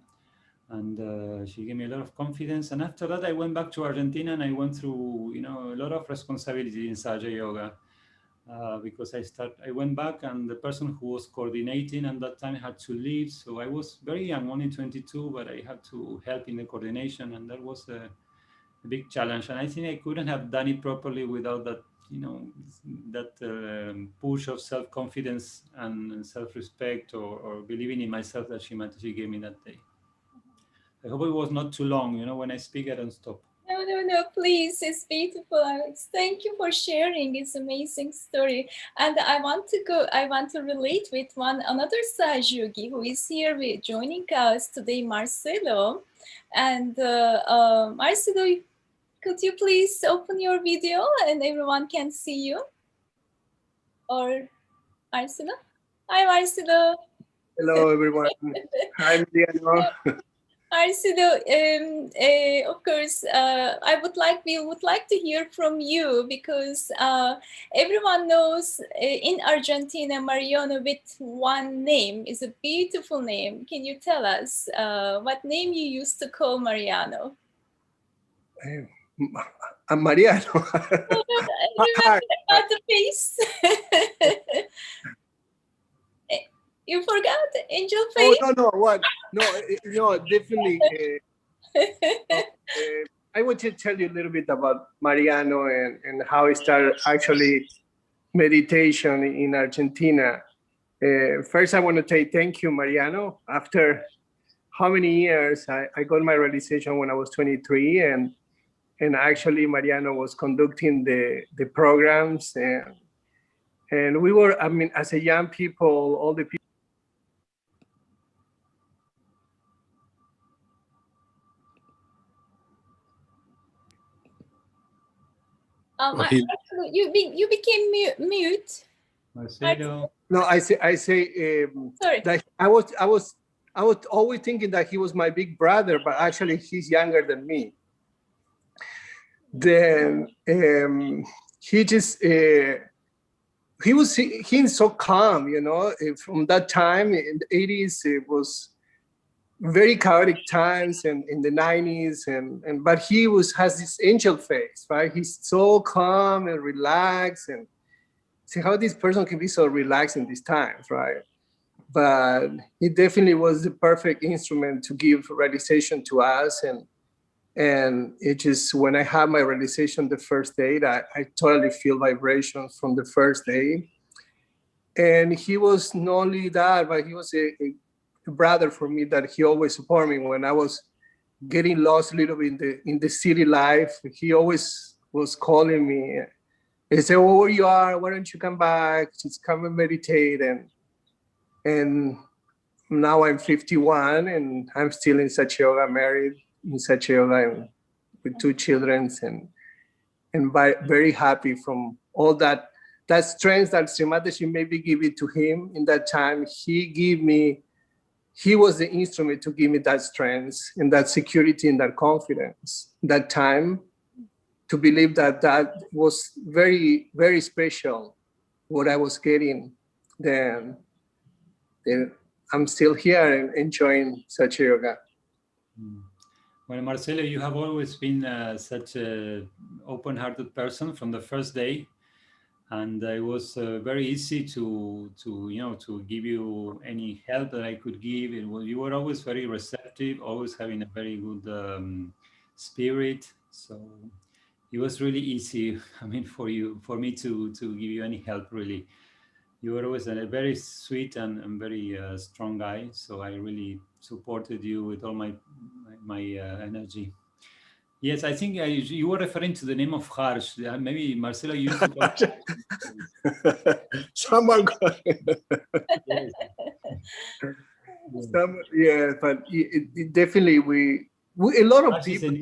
And she gave me a lot of confidence. And after that, I went back to Argentina, and I went through, a lot of responsibility in Sahaja Yoga. Because I went back, and the person who was coordinating at that time had to leave. So I was very young, only 22, but I had to help in the coordination, and that was a big challenge. And I think I couldn't have done it properly without that, that push of self-confidence and self-respect, or believing in myself that she gave me that day. I hope it was not too long. When I speak, I don't stop. No, please. It's beautiful, Alex. Thank you for sharing. It's an amazing story. And I want to relate with another Saj Yogi who is here joining us today, Marcelo. And Marcelo, could you please open your video and everyone can see you? Or Marcelo? Hi, Marcelo. Hello, everyone. Hi, Mariano. Marcelo, of course, we would like to hear from you, because everyone knows in Argentina, Mariano with one name is a beautiful name. Can you tell us what name you used to call Mariano? I'm Mariano. Remember about the face? You forgot angel face? Oh, no, what? No, definitely. I want to tell you a little bit about Mariano and how I started actually meditation in Argentina. First, I want to say thank you, Mariano. After how many years? I got my realization when I was 23, and actually Mariano was conducting the programs, and we were, I mean, as a young people, all the people. You became mute. Marcelo. No, I say Sorry. that I was always thinking that he was my big brother, but actually he's younger than me. Then he just he's so calm, you know. From that time in the 80s, it was very chaotic times, and in the 90s, and but he has this angel face, right? He's so calm and relaxed, and see how this person can be so relaxed in these times, right? But he definitely was the perfect instrument to give realization to us, and it just, when I had my realization the first day, that I totally feel vibrations from the first day. And he was not only that, but he was a brother for me, that he always supported me when I was getting lost a little bit in the city life. He always was calling me. He said, "Oh, where you are? Why don't you come back? Just come and meditate." And now I'm 51, and I'm still in Sahaja Yoga, married in Sahaja Yoga, and with 2 children, and very happy from all that strength that Sri Mataji maybe give it to him in that time. He was the instrument to give me that strength and that security and that confidence, that time, to believe that was very, very special, what I was getting. Then I'm still here and enjoying Sahaja Yoga. Well, Marcelo, you have always been such an open-hearted person from the first day, and it was very easy to give you any help that I could give. You were always very receptive, always having a very good spirit. So it was really easy, I mean, for me to give you any help, really. You were always a very sweet and very strong guy. So I really supported you with all my energy. Yes, I think you were referring to the name of Harsh. Maybe Marcelo used to call Someone yeah, but it definitely we a lot of Harsh people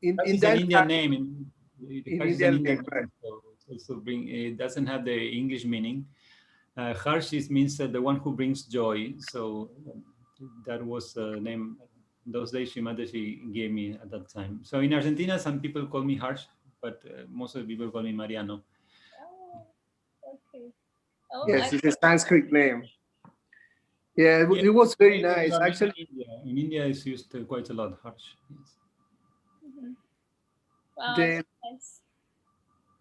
in that an Indian name. Harsh is an Indian Indian name, name, so it doesn't have the English meaning. Harsh means the one who brings joy. So that was the name those days Sri Mataji gave me at that time. So in Argentina, some people call me Harsh, but most of the people call me Mariano. Oh, okay. Oh, Yes, it's a Sanskrit name. Yeah, it was very nice. Actually, in India, it's used quite a lot, Harsh. Yes. Wow, nice.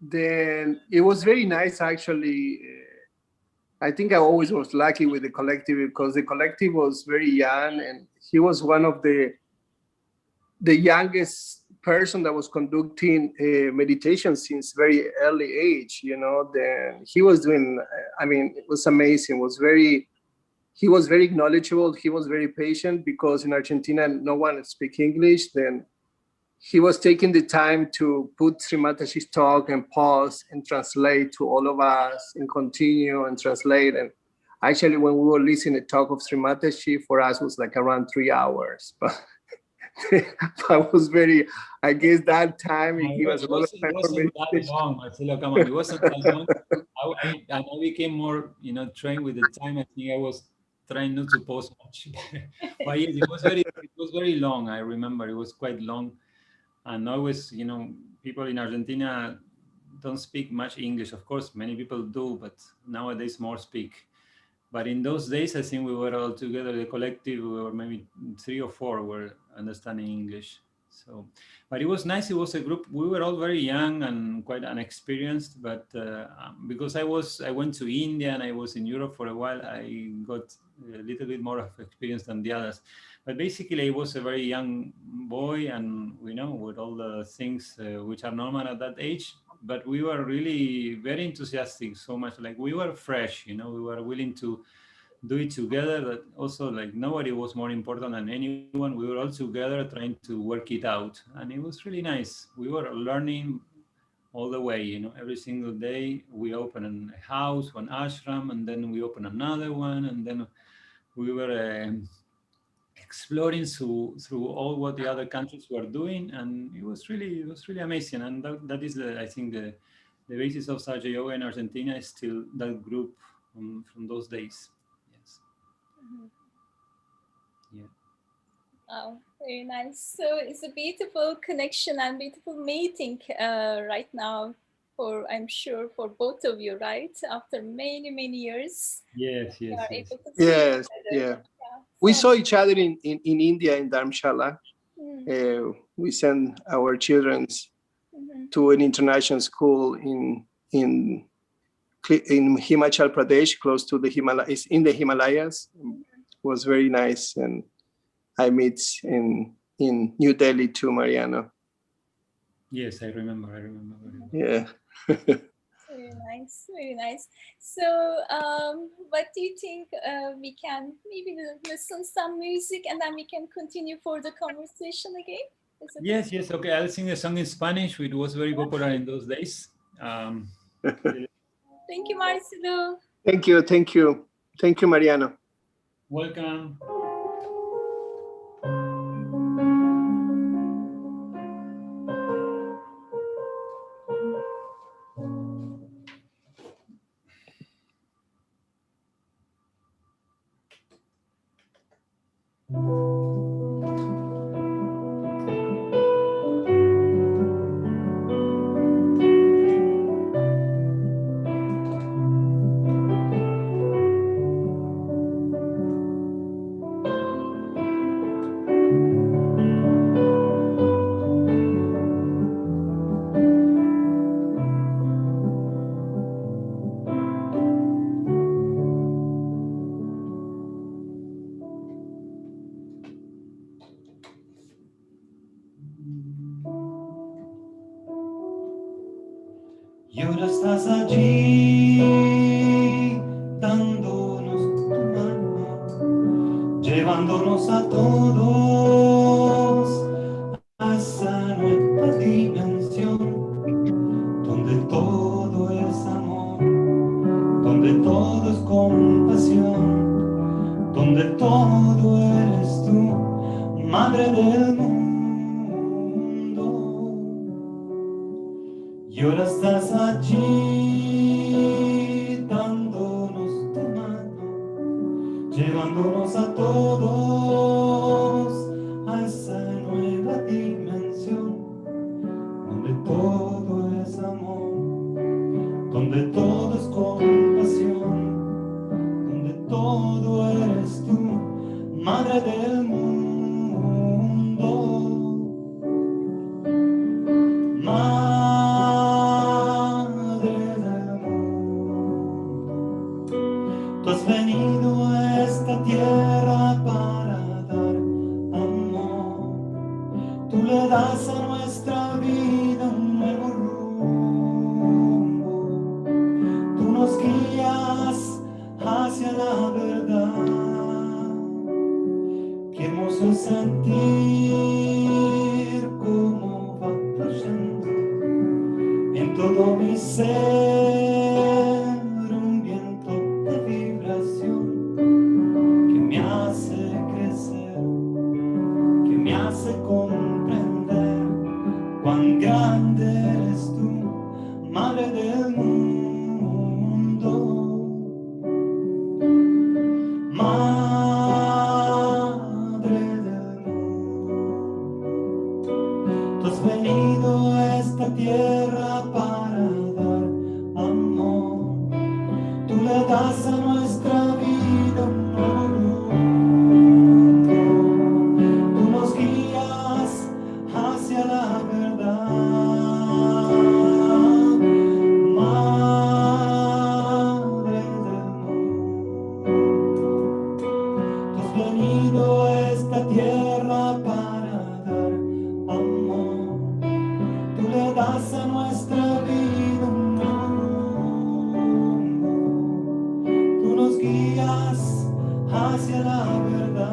Then it was very nice, actually. I think I always was lucky with the collective, because the collective was very young, and he was one of the youngest person that was conducting meditation since very early age. You know, then he was doing. I mean, it was amazing. He was very knowledgeable. He was very patient, because in Argentina no one speaks English. Then he was taking the time to put Sri Mataji's talk and pause and translate to all of us and continue and translate. And actually, when we were listening to talk of Sri Mataji, for us was like around 3 hours. But I was very, I guess that time it gave us a lot of time for meditation. It wasn't that long, Marcelo. Come on, it wasn't that long. I became more, trained with the time. I think I was trying not to pause much. But yes, it was very long. I remember it was quite long. And always, people in Argentina don't speak much English. Of course, many people do, but nowadays more speak. But in those days, I think we were all together, the collective, we were maybe 3 or 4 were understanding English. So, but it was nice. It was a group. We were all very young and quite unexperienced. But because I went to India and I was in Europe for a while, I got a little bit more of experience than the others. But basically, I was a very young boy, and with all the things which are normal at that age. But we were really very enthusiastic, so much like we were fresh, we were willing to do it together. That also, like, nobody was more important than anyone. We were all together trying to work it out, and it was really nice. We were learning all the way, you know. Every single day we opened a house, one ashram, and then we opened another one, and then we were exploring through all what the other countries were doing, and it was really amazing. And that is I think the basis of Sahaja Yoga in Argentina is still that group from those days. Yes. Mhm. Yeah. Oh, very nice. So it's a beautiful connection and beautiful meeting right now for, I'm sure, for both of you, right? After many, many years, Yes. you Yes. are Yes. able to see each Yes, other. yeah. Yeah. We So, saw each other in India, in Dharamshala. We sent our children mhm. to an international school in Himachal Pradesh, close to the Himalayas, in the Himalayas. It was very nice, and I meet in New Delhi too, Mariano. Yes, I remember very well. Yeah. Very nice, very nice. So, what do you think we can maybe listen some music and then we can continue for the conversation again? Is it Yes, yes. Okay, I'll sing a song in Spanish, which was very popular in those days. Thank you, Marcelo. Thank you, thank you, thank you, Mariano. Welcome. Y ahora estás allí, dándonos tu mano, llevándonos a todos a esa nueva dimensión, donde todo es amor, donde todo es compasión, donde todo eres tú, Madre del mundo. Y ahora estás allí, dándonos tu mano, llevándonos a todos a esa nueva dimensión, donde todo es amor, donde todo es compasión, donde todo eres tú, Madre del mundo. Tú has venido a esta tierra para dar amor. Tú le das a nuestra vida un nuevo rumbo. Tú nos guías hacia la verdad. Qué hermoso es sentir cómo va fluyendo en todo mi ser. Cuán grande eres tú, Madre del mundo, Madre del mundo. Tú has venido a esta tierra para dar amor. Tú le das a nuestra vida un nuevo rumbo. Tú nos guías hacia la verdad, Madre del mundo. Tú has venido a esta tierra para dar amor. Tú le das a nuestra vida un nuevo rumbo. Tú nos guías hacia la verdad.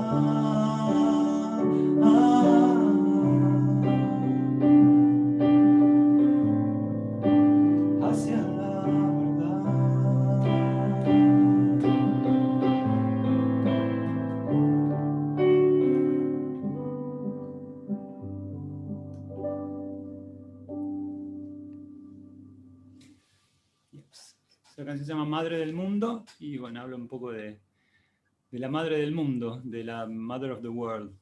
Hacia la verdad. Yes. Esta canción se llama Madre del Mundo y bueno, habla un poco de la Madre del Mundo, de la Mother of the World,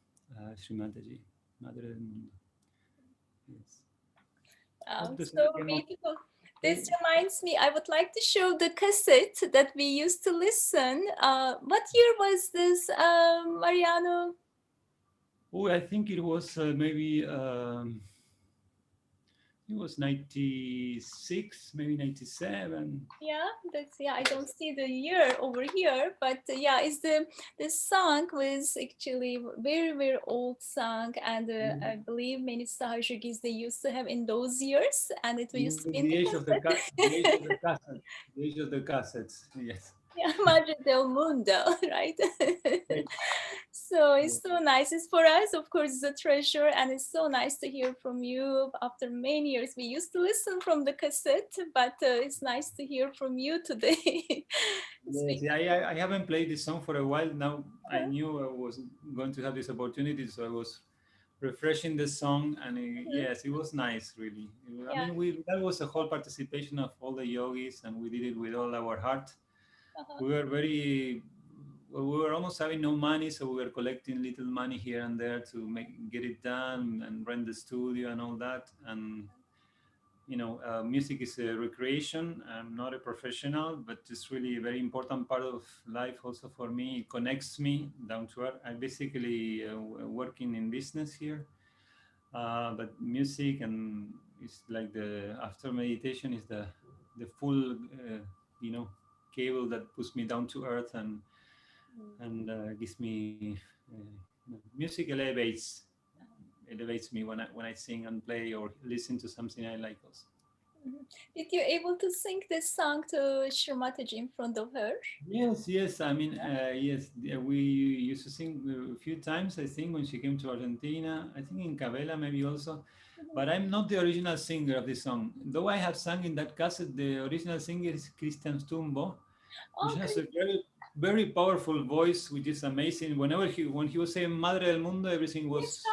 Srimataji, Madre del Mundo. Yes. So beautiful. This reminds me, I would like to show the cassette that we used to listen. What year was this, Mariano? Oh, I think it was maybe it was 96, maybe 97. Yeah, I don't see the year over here, but yeah, it's the song was actually very, very old song, and I believe many Sahajagis they used to have in those years, and it used to be in The the age of the cassette. cassette, the age of the cassettes. Yes. Yeah, Madre del Mundo, right? So it's so nice. It's for us, of course, it's a treasure, and it's so nice to hear from you after many years. We used to listen from the cassette, but it's nice to hear from you today. Yes, I haven't played this song for a while now. I knew I was going to have this opportunity, so I was refreshing the song, and yes, it was nice, really. I Yeah. mean, that was a whole participation of all the yogis, and we did it with all our heart. We were almost having no money, so we were collecting little money here and there to get it done and rent the studio and all that. And you know, music is a recreation. I'm not a professional, but it's really a very important part of life also for me. It connects me down to earth. I'm basically working in business here, but music and it's like after meditation is the full, you know, cable that puts me down to earth and gives me music elevates me when I sing and play or listen to something I like also. Did you able to sing this song to Srimataji in front of her? Yes. I mean, yes, we used to sing a few times, I think, when she came to Argentina. I think in Cabela maybe also. But I'm not the original singer of this song. Though I have sung in that cassette, the original singer is Christian Stumbo, which has a very, very powerful voice, which is amazing. When he was saying Madre del Mundo, everything was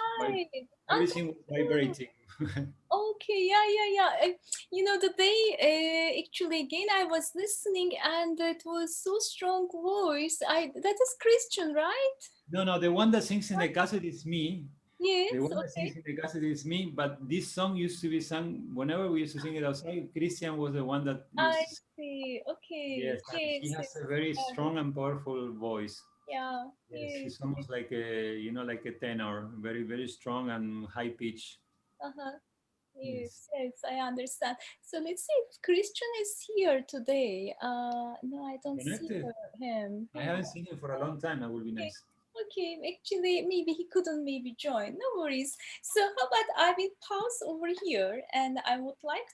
vibrating. Okay, yeah. You know, the day actually again I was listening, and it was so strong voice. That is Christian, right? No, the one that sings in the cassette is me. Yes. The one that Okay. sings in the cassette is me, but this song used to be sung whenever we used to sing it outside. Christian was the one that used I to sing. see. Okay. Yes, and he has a very strong and powerful voice. Yeah. Yes, he's almost like like a tenor, very, very strong and high pitch. Uh-huh. Yes, I understand. So let's see if Christian is here today. No, I don't see Connected. him. I haven't seen him for a long time. That would be nice. Okay, actually, maybe he couldn't join. No worries. So how about I will pause over here, and I would like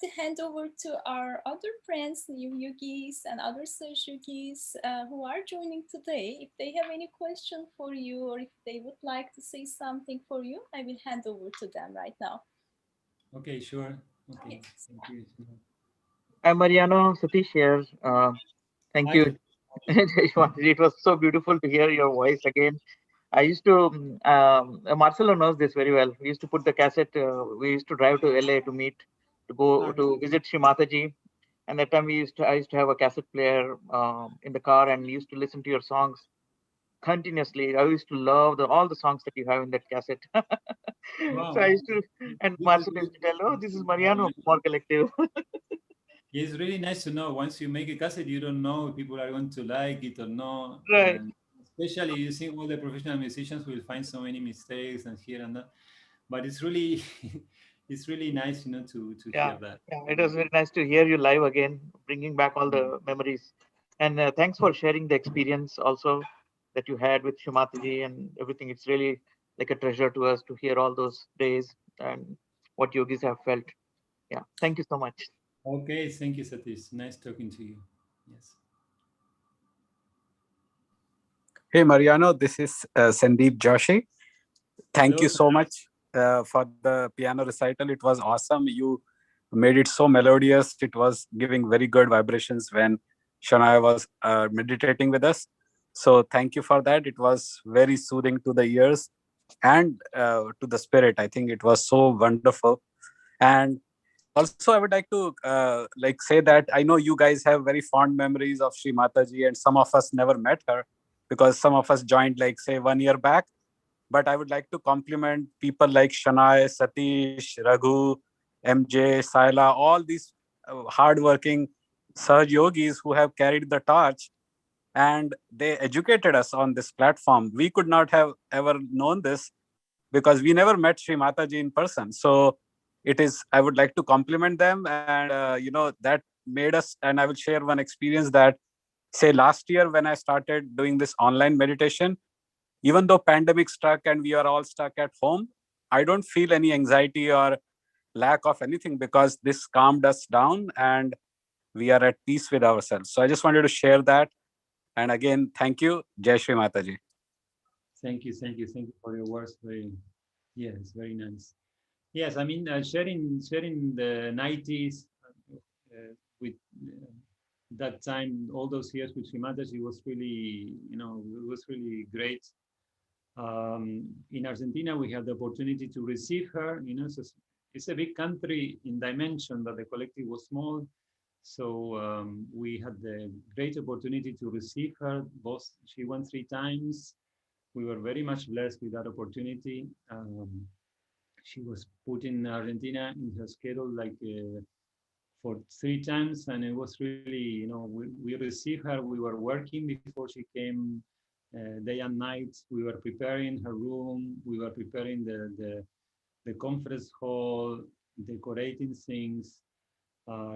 to hand over to our other friends, new yogis and other yogis who are joining today. If they have any question for you, or if they would like to say something for you, I will hand over to them right now. Okay, sure. Okay, thank you. I'm Mariano, Satish here. Thank you. It was so beautiful to hear your voice again. I used to, Marcelo knows this very well. We used to put the cassette, we used to drive to LA to meet, to go to visit Srimataji. And that time I used to have a cassette player in the car, and we used to listen to your songs continuously. I used to love all the songs that you have in that cassette. Wow. So I used to, and Marcelo used to tell, oh, this is Mariano, more collective. It's really nice to know. Once you make a cassette, you don't know if people are going to like it or not. Right. And especially you see all the professional musicians will find so many mistakes and here and that. But it's really, it's really nice, to hear that. Yeah, it was very nice to hear you live again, bringing back all the memories. And thanks for sharing the experience also that you had with Shumataji and everything. It's really like a treasure to us to hear all those days and what yogis have felt. Yeah, thank you so much. Okay, thank you, Satish. Nice talking to you. Yes. Hey, Mariano, this is Sandeep Joshi. Thank you Hello. so much for the piano recital. It was awesome. You made it so melodious. It was giving very good vibrations when Shania was meditating with us. So thank you for that. It was very soothing to the ears and to the spirit. I think it was so wonderful. And also, I would like to like say that I know you guys have very fond memories of Sri Mataji, and some of us never met her because some of us joined like say 1 year back. But I would like to compliment people like Shanai, Satish, Raghu, MJ, Saila, all these hardworking Sahaj yogis who have carried the torch and they educated us on this platform. We could not have ever known this because we never met Sri Mataji in person. So it is, I would like to compliment them. And, that made us, and I will share one experience that, say, last year when I started doing this online meditation, even though pandemic struck and we are all stuck at home, I don't feel any anxiety or lack of anything because this calmed us down and we are at peace with ourselves. So I just wanted to share that. And again, thank you. Jai Shri Mataji. Thank you, thank you, thank you for your words. Very, yes, very nice. Yes, I mean, sharing the 90s with that time, all those years with Shimataji was really, it was really great. In Argentina, we had the opportunity to receive her. So it's a big country in dimension, but the collective was small. So we had the great opportunity to receive her. Both she went 3 times. We were very much blessed with that opportunity. She was put in Argentina in her schedule like for 3 times, and it was really, we received her. We were working before she came, day and night. We were preparing her room. We were preparing the conference hall, decorating things,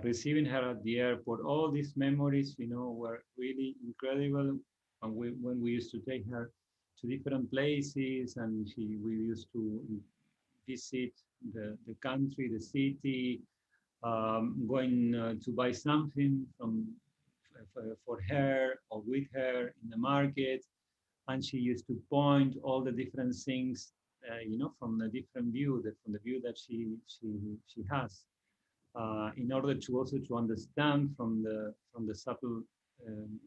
receiving her at the airport. All these memories, were really incredible. And when we used to take her to different places, and we used to visit the country, the city, going to buy something for her or with her in the market, and she used to point all the different things, from a different view, from the view that she has, in order to also to understand from the subtle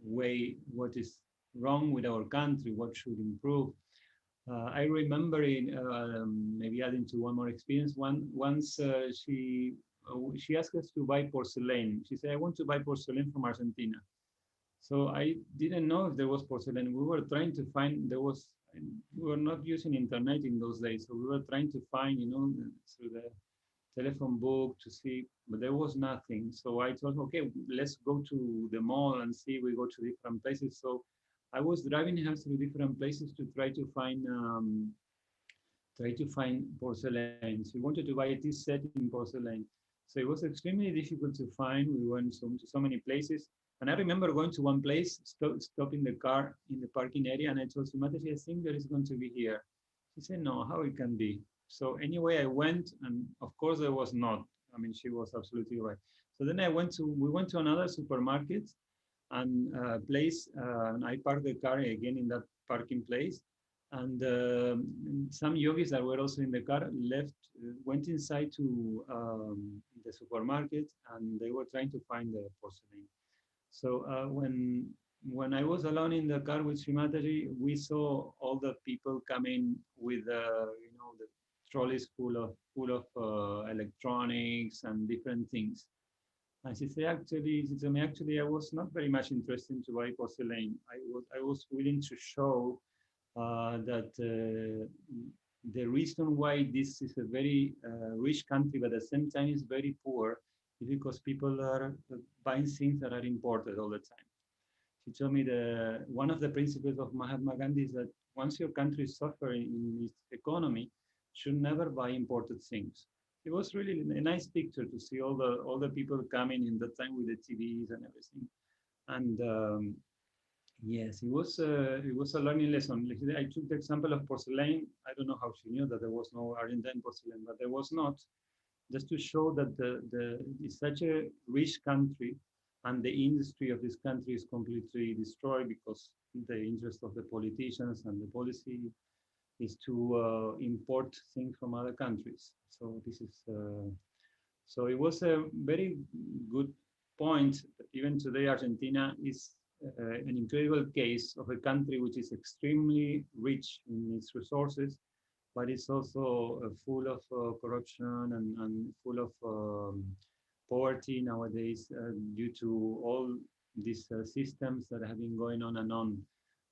way what is wrong with our country, what should improve. I remember maybe adding to one more experience. Once she asked us to buy porcelain. She said, "I want to buy porcelain from Argentina." So I didn't know if there was porcelain. We were trying to find. We were not using internet in those days, so we were trying to find, through the telephone book to see, but there was nothing. So I thought, okay, let's go to the mall and see. We go to different places. So I was driving her through different places to try to find porcelain. So we wanted to buy a tea set in porcelain. So it was extremely difficult to find. We went to so many places. And I remember going to one place, stopping the car in the parking area, and I told Sumataji, I think there is going to be here. She said, no, how it can be? So anyway, I went, and of course there was not. I mean, she was absolutely right. So then we went to another supermarket and place, and I parked the car again in that parking place. And some yogis that were also in the car went inside to the supermarket, and they were trying to find the porcelain. So when I was alone in the car with Srimataji, we saw all the people coming with the trolleys full of electronics and different things. And she told me actually I was not very much interested to buy porcelain. I was willing to show that the reason why this is a very rich country, but at the same time is very poor, is because people are buying things that are imported all the time. She told me one of the principles of Mahatma Gandhi is that once your country is suffering in its economy, should never buy imported things. It was really a nice picture to see all the people coming in that time with the TVs and everything. And yes, it was a learning lesson. I took the example of porcelain. I don't know how she knew that there was no Argentine porcelain, but there was not. Just to show that it's such a rich country, and the industry of this country is completely destroyed because the interest of the politicians and the policy is to import things from other countries. So this is so it was a very good point. Even today, Argentina is an incredible case of a country which is extremely rich in its resources, but it's also full of corruption and full of poverty nowadays due to all these systems that have been going on,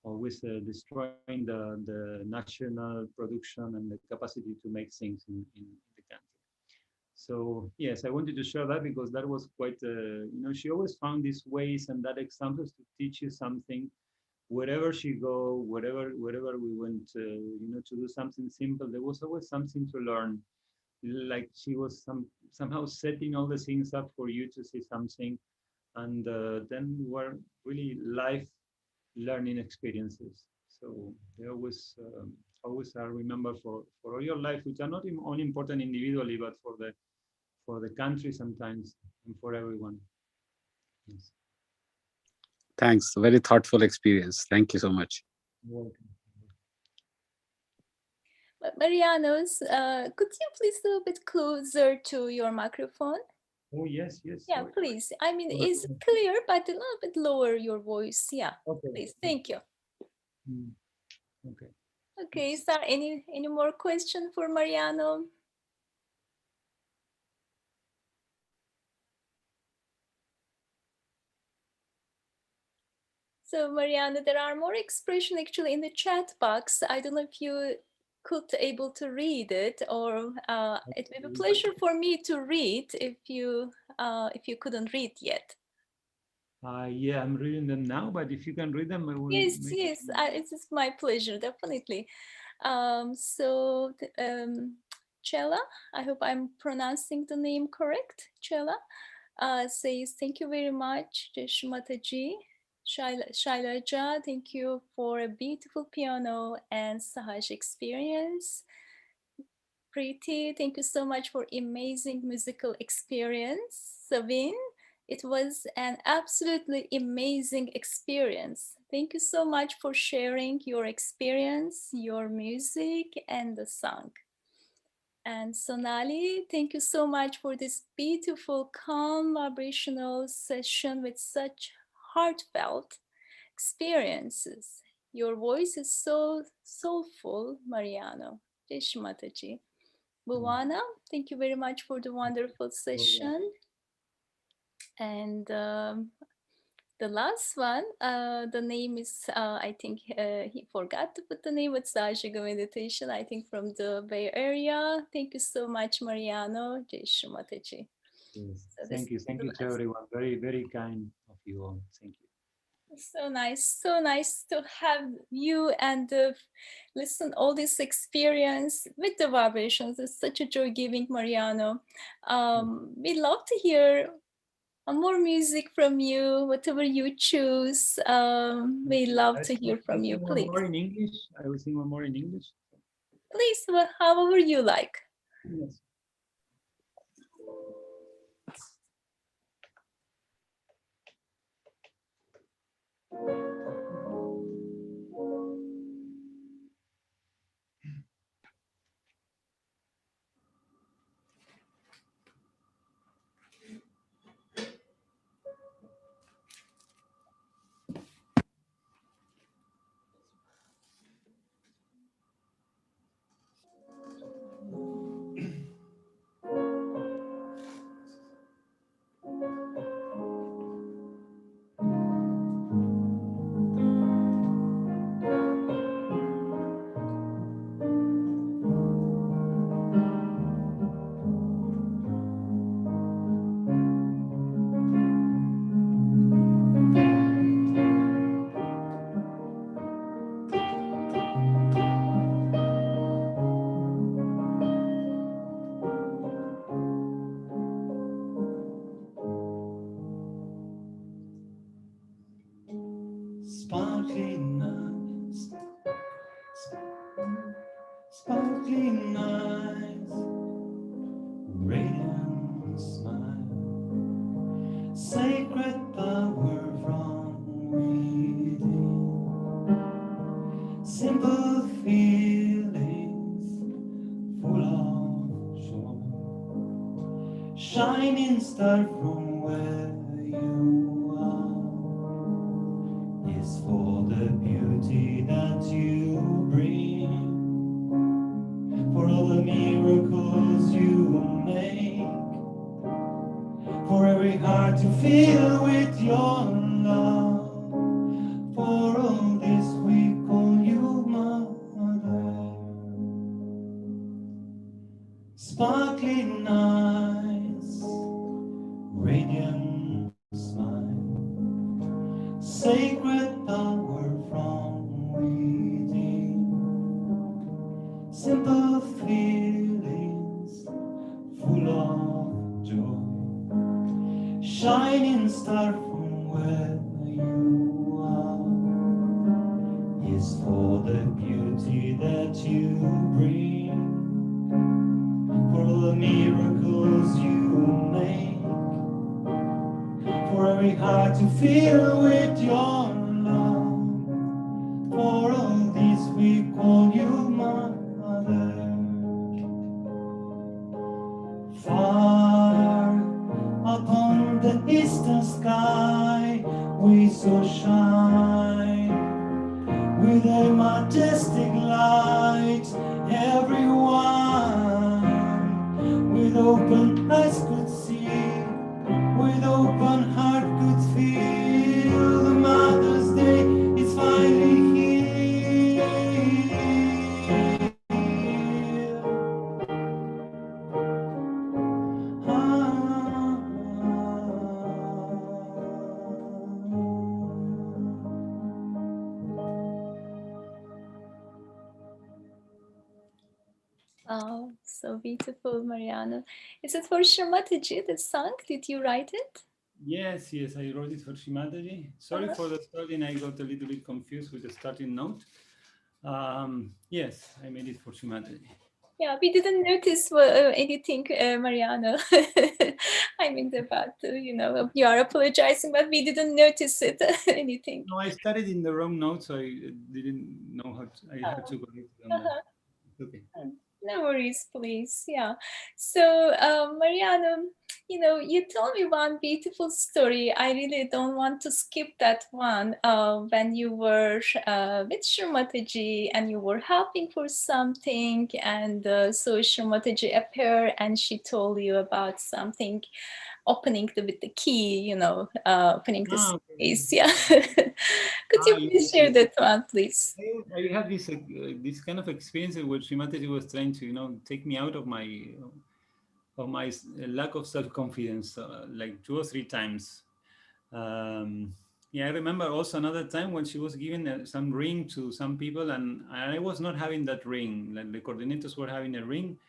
always destroying the national production and the capacity to make things in the country. So yes, I wanted to share that because that was quite, she always found these ways and that examples to teach you something wherever she go, wherever we went, to do something simple. There was always something to learn. Like she was somehow setting all the things up for you to see something, and then were really life learning experiences. So they always are remembered for all your life, which are not only important individually, but for the country sometimes and for everyone. Yes. Thanks. Very thoughtful experience. Thank you so much. You're welcome. Mariano's, could you please a little bit closer to your microphone? Oh, yes. Yeah, Sorry. please. I mean, it's clear, but a little bit lower your voice. Yeah, Okay. please. Thank you. Okay. Okay, is there any more question for Mariano? So Mariano, there are more expression actually in the chat box. I don't know if you could able to read it, or it would be a pleasure for me to read if you couldn't read yet. Yeah, I'm reading them now, but if you can read them, I will. Yes, it's my pleasure, definitely. So Chela, I hope I'm pronouncing the name correct. Chela says, thank you very much, Shumataji. Shailaja, thank you for a beautiful piano and Sahaja experience. Preeti, thank you so much for amazing musical experience. Savin, it was an absolutely amazing experience. Thank you so much for sharing your experience, your music, and the song. And Sonali, thank you so much for this beautiful, calm, vibrational session with such heartfelt experiences. Your voice is so soulful, Mariano. Jeshmataji. Bhuwana, thank you very much for the wonderful session. And the last one, the name is, I think he forgot to put the name, but Sahaja Meditation, I think from the Bay Area. Thank you so much, Mariano. Jai Shumataji. Yes. So Thank you to everyone. Very, very kind of you all. Thank you. So nice to have you and listen all this experience with the vibrations. It's such a joy giving, Mariano. We'd love to hear more music from you, whatever you choose. We love to hear from you, please. More in English. I will sing one more in English. Please, however you like. Yes. Sparkling eyes, sparkling eyes, radiant smile, sacred Shining star from where you are is for the beauty that you bring, for all the miracles you make, for every heart to fill with your love. For all this we call you Mother. Sparkling eyes, radiant smile, sacred power from within, simple feelings full of joy, shining star from where you are is for the beauty that you bring, for all the miracles you make, for every heart to fill with your love. For all this we call you Mother. Far upon the eastern sky we saw shine with a majestic light. Everyone with open eyes could see, with open heart could feel. The Mother's Day is finally here. Oh, so beautiful, Mariano. Is it for Sharmataji, the song? Did you write it? Yes, yes, I wrote it for Shimataji. Sorry for the spelling, I got a little bit confused with the starting note. Yes, I made it for Shimataji. Yeah, we didn't notice anything, Mariano. I mean, about, you are apologizing, but we didn't notice it, anything. No, I started in the wrong note, so I didn't know how to, I had to correct it on that. Okay. No worries, please. Yeah. So, Mariano, you told me one beautiful story. I really don't want to skip that one. When you were with Sharmataji and you were helping for something, and so Sharmataji appeared and she told you about something, opening with the key, opening the space. Yeah. Could you please share that one, please? I had this kind of experience where Shimataji was trying to, take me out of my lack of self-confidence, like 2 or 3 times. Yeah, I remember also another time when she was giving some ring to some people, and I was not having that ring. Like the coordinators were having a ring,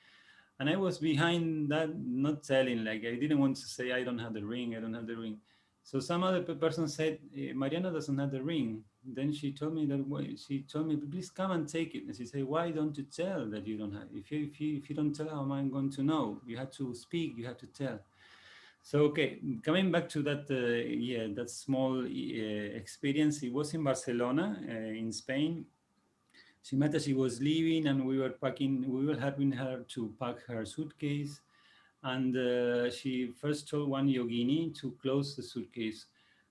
and I was behind that, not telling. Like I didn't want to say I don't have the ring. I don't have the ring. So some other person said, Mariano doesn't have the ring. Then she told me please come and take it. And she said, why don't you tell that you don't have? If you don't tell, how am I going to know? You have to speak. You have to tell. So okay, coming back to that, that small experience. It was in Barcelona, in Spain. She was leaving, and we were helping her to pack her suitcase. And she first told one yogini to close the suitcase.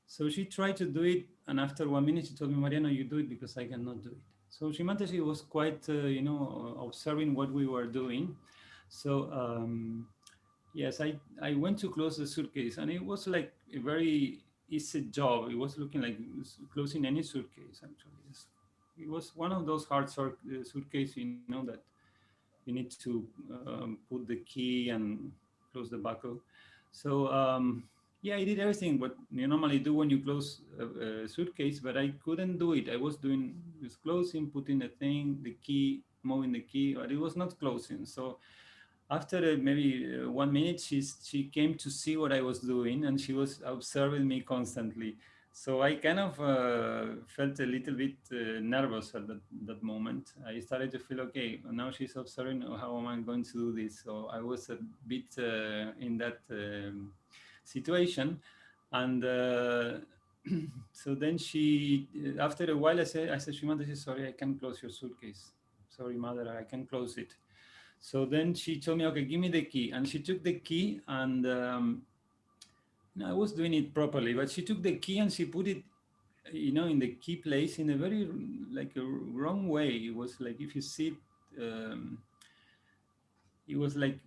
So she tried to do it, and after 1 minute, she told me, Mariano, you do it because I cannot do it. So she was quite, observing what we were doing. So yes, I went to close the suitcase, and it was like a very easy job. It was looking like closing any suitcase, actually. It was one of those hard suitcases, that you need to put the key and close the buckle. So yeah, I did everything what you normally do when you close a suitcase, but I couldn't do it. I was doing just closing, putting the thing, the key, moving the key, but it was not closing. So after maybe 1 minute, she came to see what I was doing, and she was observing me constantly. So I kind of felt a little bit nervous at that moment. I started to feel, okay, now she's observing, how am I going to do this? So I was a bit in that situation. And so then after a while, I said, Shimata, sorry, I can't close your suitcase. Sorry, mother, I can't close it. So then she told me, okay, give me the key. And she took the key, and No, I was doing it properly, but she took the key and she put it, in the key place in a very like a wrong way. It was like if you see it was like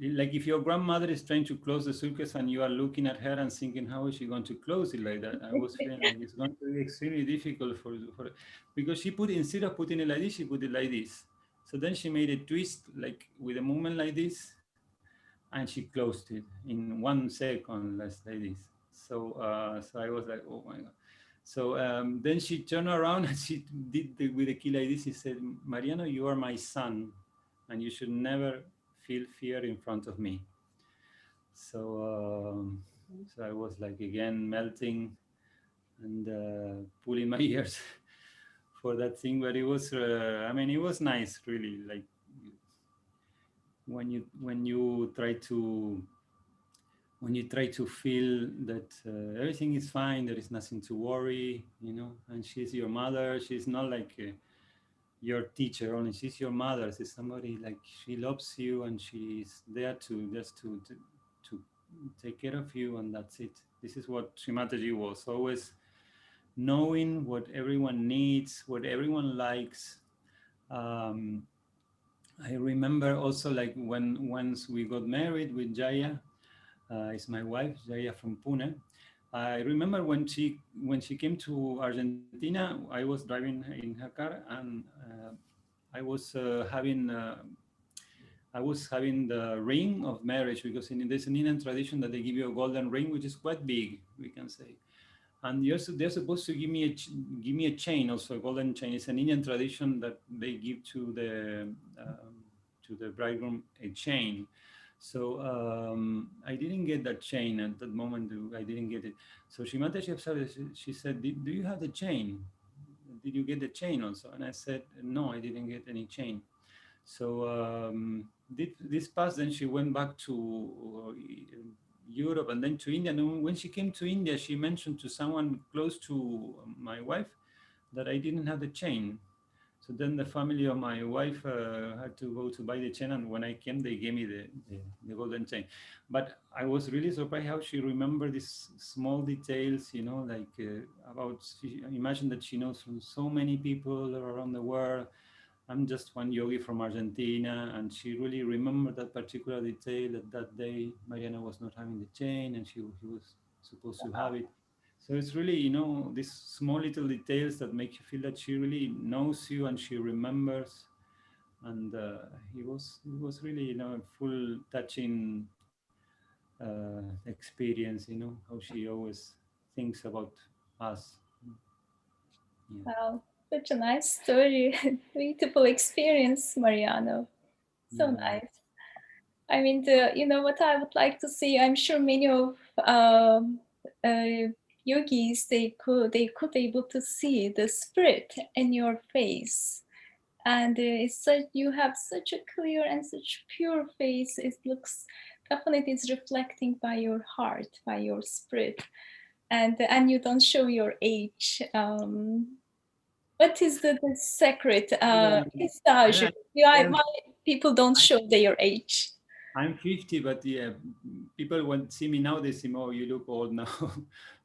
if your grandmother is trying to close the suitcase and you are looking at her and thinking, how is she going to close it like that? I was feeling like it's going to be extremely difficult for because she put, instead of putting it like this, she put it like this. So then she made a twist like with a movement like this, and she closed it in 1 second, less like this. So I was like, oh my god. So then she turned around and she did with the key like this. She said, Mariano, you are my son, and you should never feel fear in front of me. So I was like again melting and pulling my ears for that thing, but it was, I mean, it was nice, really. Like when you try to feel that everything is fine, there is nothing to worry, and she's your mother. She's not like your teacher only. She's your mother. She's somebody like she loves you and she's there to just to take care of you, and that's it. This is what Shimataji was, always knowing what everyone needs, what everyone likes. um, I remember also like when once we got married with Jaya, is my wife, Jaya from Pune. I remember when she came to Argentina, I was driving in her car, and I was having the ring of marriage, because there's an Indian tradition that they give you a golden ring, which is quite big, we can say. And they're supposed to give me a chain, also a golden chain. It's an Indian tradition that they give to the bridegroom a chain. So I didn't get that chain at that moment. I didn't get it. So Shimata, she said, do you have the chain? Did you get the chain also? And I said, no, I didn't get any chain. So this passed, then she went back to Europe and then to India. And when she came to India, she mentioned to someone close to my wife that I didn't have the chain. So then the family of my wife had to go to buy the chain, and when I came, they gave me the golden chain. But I was really surprised how she remembered these small details, like imagine that she knows from so many people around the world. I'm just one yogi from Argentina, and she really remembered that particular detail, that day Mariana was not having the chain and he was supposed to have it. So it's really, these small little details that make you feel that she really knows you and she remembers. And it was really, a full touching experience, how she always thinks about us. Yeah. Wow, such a nice story. Beautiful experience, Mariano. So Yeah. nice. I mean, what I would like to see, I'm sure many of yogis, they could able to see the spirit in your face. And you have such a clear and such pure face. It looks definitely is reflecting by your heart, by your spirit, and you don't show your age. What is the secret? Is Sahaja, why people don't show their age? I'm 50, but yeah, people when see me now, they say, "Oh, you look old now,"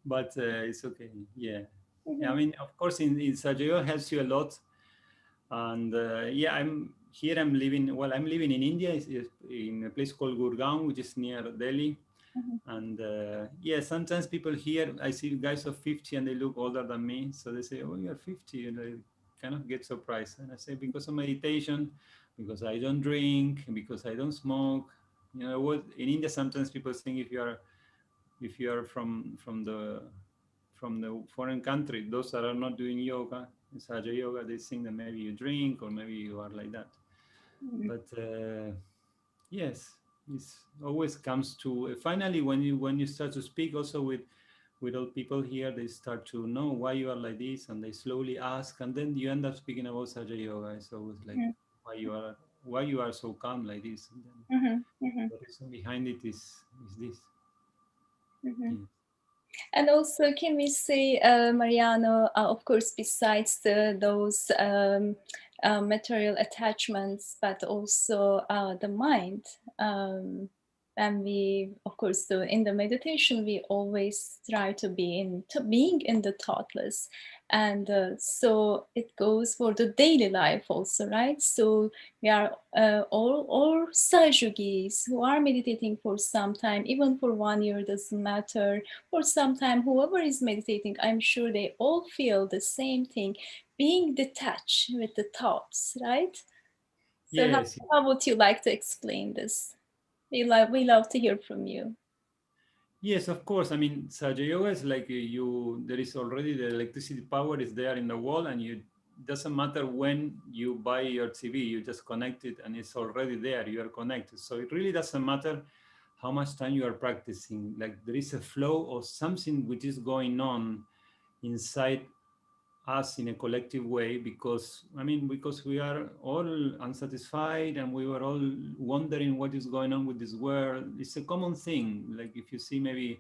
but it's okay. Yeah. I mean, of course, in Sahaja helps you a lot, and yeah, I'm living. Well, I'm living in India, in a place called Gurgaon, which is near Delhi. And yeah, sometimes people here, I see guys of 50 and they look older than me, so they say, "Oh, you're 50," and I kind of get surprised. And I say, because of meditation, because I don't drink, because I don't smoke. What in India, sometimes people think if you are from the foreign country, those that are not doing yoga, Sahaja yoga, they think that maybe you drink or maybe you are like that. But yes, it always comes to finally when you start to speak also with all people here, they start to know why you are like this, and they slowly ask, and then you end up speaking about Sahaja yoga. It's always like why you are so calm like this. And then the reason behind it is this. Yeah. And also, can we say, Mariano, of course, besides those material attachments, but also the mind. when we, of course, in the meditation, we always try to being in the thoughtless, and so it goes for the daily life also, right? So we are all Sahajogis who are meditating for some time, even for 1 year, doesn't matter. For some time, whoever is meditating, I'm sure they all feel the same thing, being detached with the thoughts, right? So Yes, how would you like to explain this? We love to hear from you. yes, of course. I mean, Sahaja Yoga is like there is already the electricity power is there in the wall, and you doesn't matter when you buy your TV, you just connect it and it's already there. You are connected. So it really doesn't matter how much time you are practicing. Like there is a flow or something which is going on inside us in a collective way, because because we are all unsatisfied and we were all wondering what is going on with this world. It's a common thing. Like if you see maybe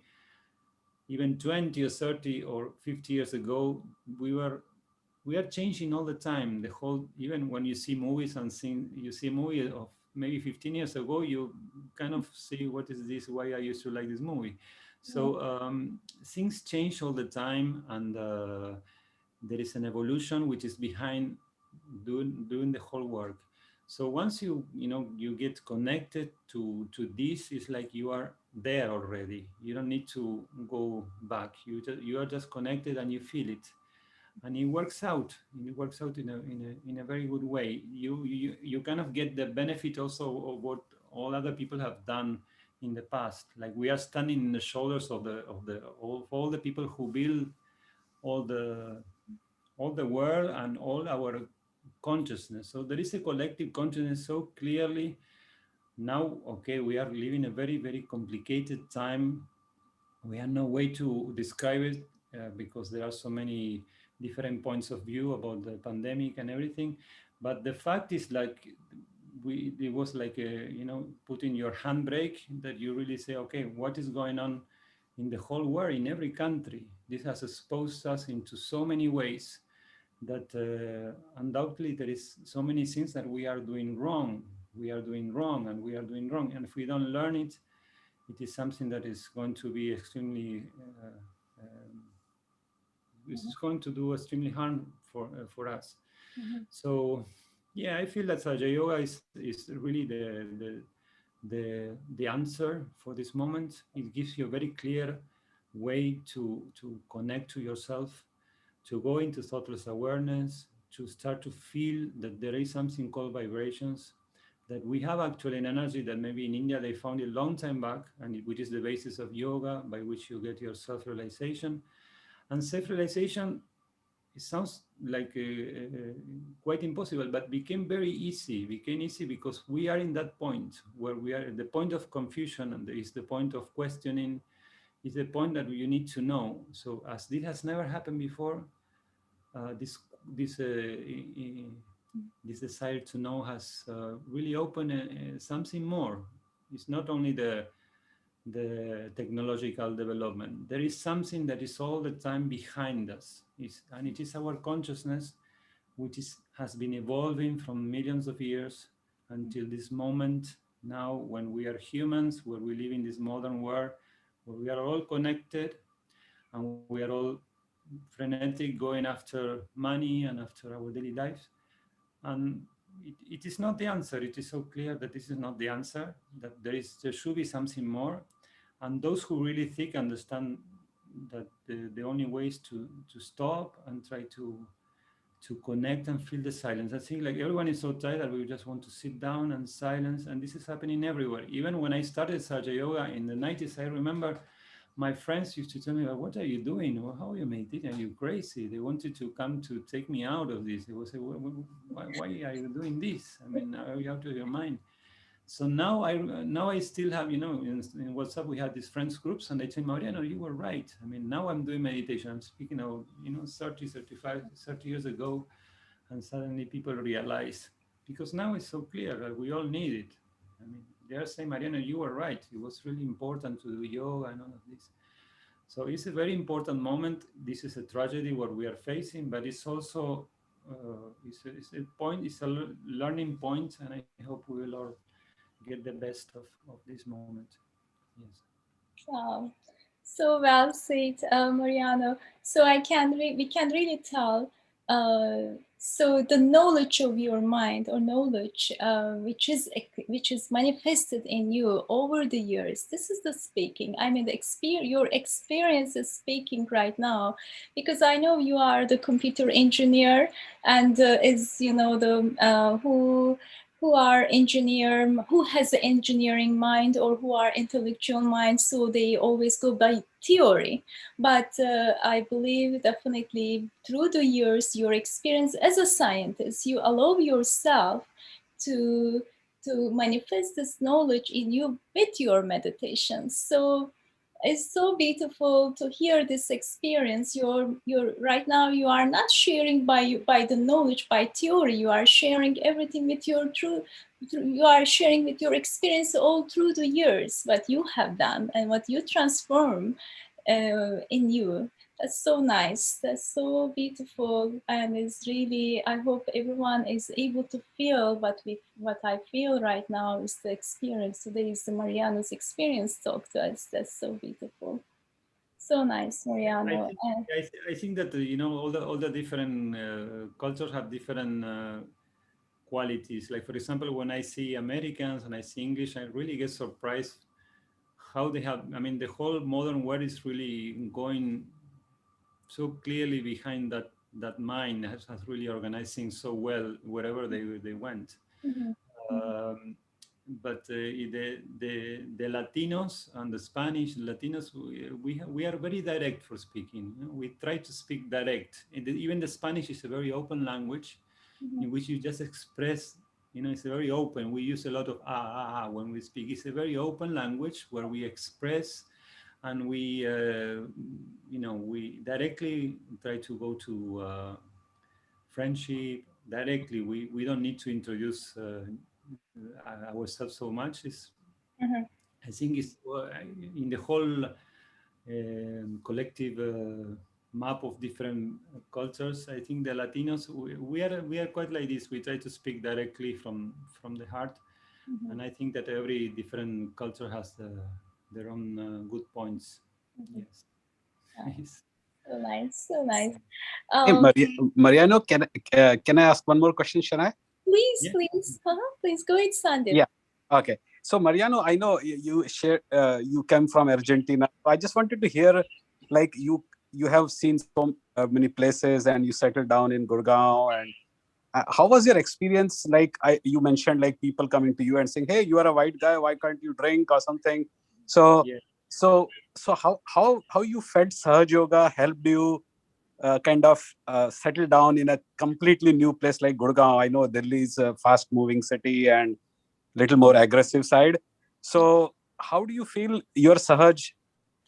even 20 or 30 or 50 years ago, we are changing all the time. The whole, even when you see movies and you see a movie of maybe 15 years ago, you kind of see what is this, why I used to like this movie. So things change all the time, and there is an evolution which is behind doing the whole work. So once you get connected to this, it's like you are there already. You don't need to go back. You are just connected and you feel it, and it works out. It works out in a very good way. You kind of get the benefit also of what all other people have done in the past. Like we are standing in the shoulders of all the people who build all the all the world and all our consciousness. So there is a collective consciousness so clearly now. Okay, we are living a very, very complicated time. We have no way to describe it because there are so many different points of view about the pandemic and everything. But the fact is, like, it was like putting your handbrake, that you really say, okay, what is going on in the whole world, in every country? This has exposed us into so many ways that undoubtedly there is so many things that we are doing wrong. We are doing wrong, and we are doing wrong. And if we don't learn it, it is something that is going to be extremely, this is going to do extremely harm for us. So, yeah, I feel that Sahaja Yoga is really the answer for this moment. It gives you a very clear way to connect to yourself, to go into thoughtless awareness, to start to feel that there is something called vibrations, that we have actually an energy that maybe in India they found it a long time back, and which is the basis of yoga, by which you get your self-realization. And self-realization, it sounds like quite impossible, but became very easy. Became easy because we are in that point where we are at the point of confusion, and there is the point of questioning, is the point that you need to know. So as this has never happened before, this this this desire to know has really opened something more. It's not only the technological development. There is something that is all the time behind us, and it is our consciousness, which has been evolving from millions of years until this moment now, when we are humans, where we live in this modern world, where we are all connected and we are all frenetic, going after money and after our daily lives. And it is not the answer. It is so clear that this is not the answer, that there should be something more. And those who really think understand that the only way is to stop and try to connect and feel the silence. I think like everyone is so tired that we just want to sit down and silence, and this is happening everywhere. Even when I started Sahaja Yoga in the 90s, I remember my friends used to tell me, "What are you doing? Or how are you meditating? Are you crazy?" They wanted to come to take me out of this. They would say, why are you doing this? I mean, are you out of your mind? So now I still have, in WhatsApp, we had these friends groups, and they tell me, Mariano, you were right. I mean, now I'm doing meditation. I'm speaking of, 30, 35, 30 years ago, and suddenly people realize, because now it's so clear that we all need it. I mean, they are saying, Mariano, you were right. It was really important to do yoga and all of this. So it's a very important moment. This is a tragedy what we are facing, but it's also it's a point. It's a learning point, and I hope we will all get the best of this moment. Yes. Wow. So well said, Mariano. So we can really tell. So the knowledge of your mind, or knowledge which is manifested in you over the years. This is the speaking. I mean, your experience is speaking right now, because I know you are the computer engineer, and is the who are engineer, who has an engineering mind, or who are intellectual mind, so they always go by theory. But I believe definitely through the years, your experience as a scientist, you allow yourself to manifest this knowledge in you with your meditation. So it's so beautiful to hear this experience. You're right now, you are not sharing by the knowledge, by theory. You are sharing everything with your you are sharing with your experience all through the years, what you have done and what you transform in you. That's so nice. That's so beautiful, and it's really. I hope everyone is able to feel what I feel right now is the experience. Today is the Mariano's experience talk to us. That's so beautiful. So nice, I Mariano. think I think that all the different cultures have different qualities. Like for example, when I see Americans and I see English, I really get surprised how they have. I mean, the whole modern world is really going so clearly behind that mind has really organized things so well wherever they went. Mhm. Um, but the Latinos and the Spanish Latinos, we are very direct for speaking. We try to speak direct. Even the Spanish is a very open language in which you just express. It's very open. We use a lot of when we speak. It's a very open language where we express, and we directly try to go to friendship directly. We don't need to introduce ourselves so much. Mhm. I think it's in the whole collective map of different cultures. I think the Latinos, we are quite like this. We try to speak directly from the heart, Mhm. and I think that every different culture has their own good points. Mhm. Yes. Nice. So nice, so nice. Hey, Um, Mariano, can I ask one more question, Shana? please, Yeah. please, please go ahead, Sandeep. Yeah. Okay. So Mariano, I know you share you came from Argentina. I just wanted to hear, like you have seen so many places and you settled down in Gurgaon. And how was your experience? Like you mentioned, like people coming to you and saying, "Hey, you are a white guy. Why can't you drink or something?" So Yeah. so how you felt Sahaj Yoga helped you kind of settle down in a completely new place like Gurgaon? I know Delhi is a fast moving city and little more aggressive side. So how do you feel your Sahaj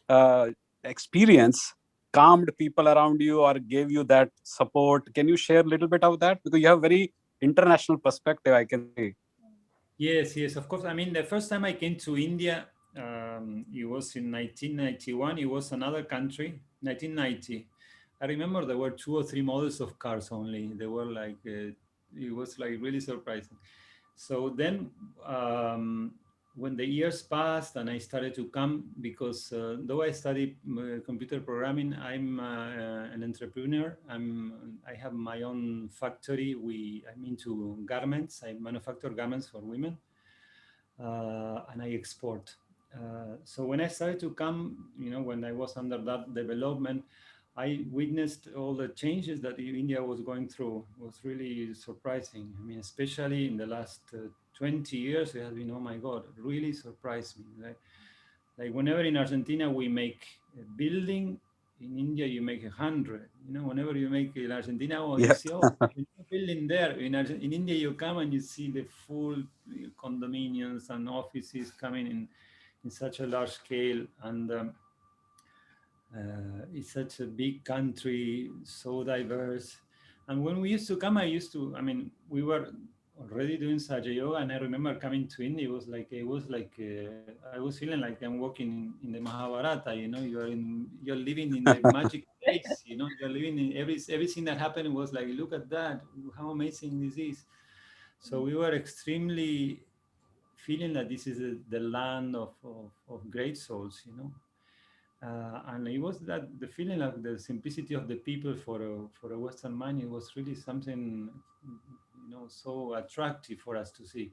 uh, experience calmed people around you or gave you that support? Can you share a little bit of that? Because you have very international perspective, I can say. Yes, yes, of course. I mean, the first time I came to India, it was in 1991. It was another country, 1990. I remember there were 2 or 3 models of cars only. They were like, it was like really surprising. So then, when the years passed and I started to come, because though I studied computer programming, I'm an entrepreneur. I have my own factory. I'm into garments. I manufacture garments for women, and I export. So when I started to come, when I was under that development, I witnessed all the changes that India was going through. It was really surprising. I mean, especially in the last 20 years, it has been, oh my God, really surprised me. Like whenever in Argentina we make a building, in India you make 100. Whenever you make in Argentina, oh, you Yeah. see, oh, a new building there. In India, you come and you see the full condominiums and offices coming in such a large scale, and it's such a big country, so diverse. And when we used to come, I mean, we were already doing Sahaja Yoga, and I remember coming to India. I was feeling like I'm walking in the Mahabharata. You're living in the magic place. You're living in everything that happened was like, look at that, how amazing this is. So we were extremely feeling that this is the land of great souls, and it was that the feeling of the simplicity of the people for a Western mind. It was really something, so attractive for us to see.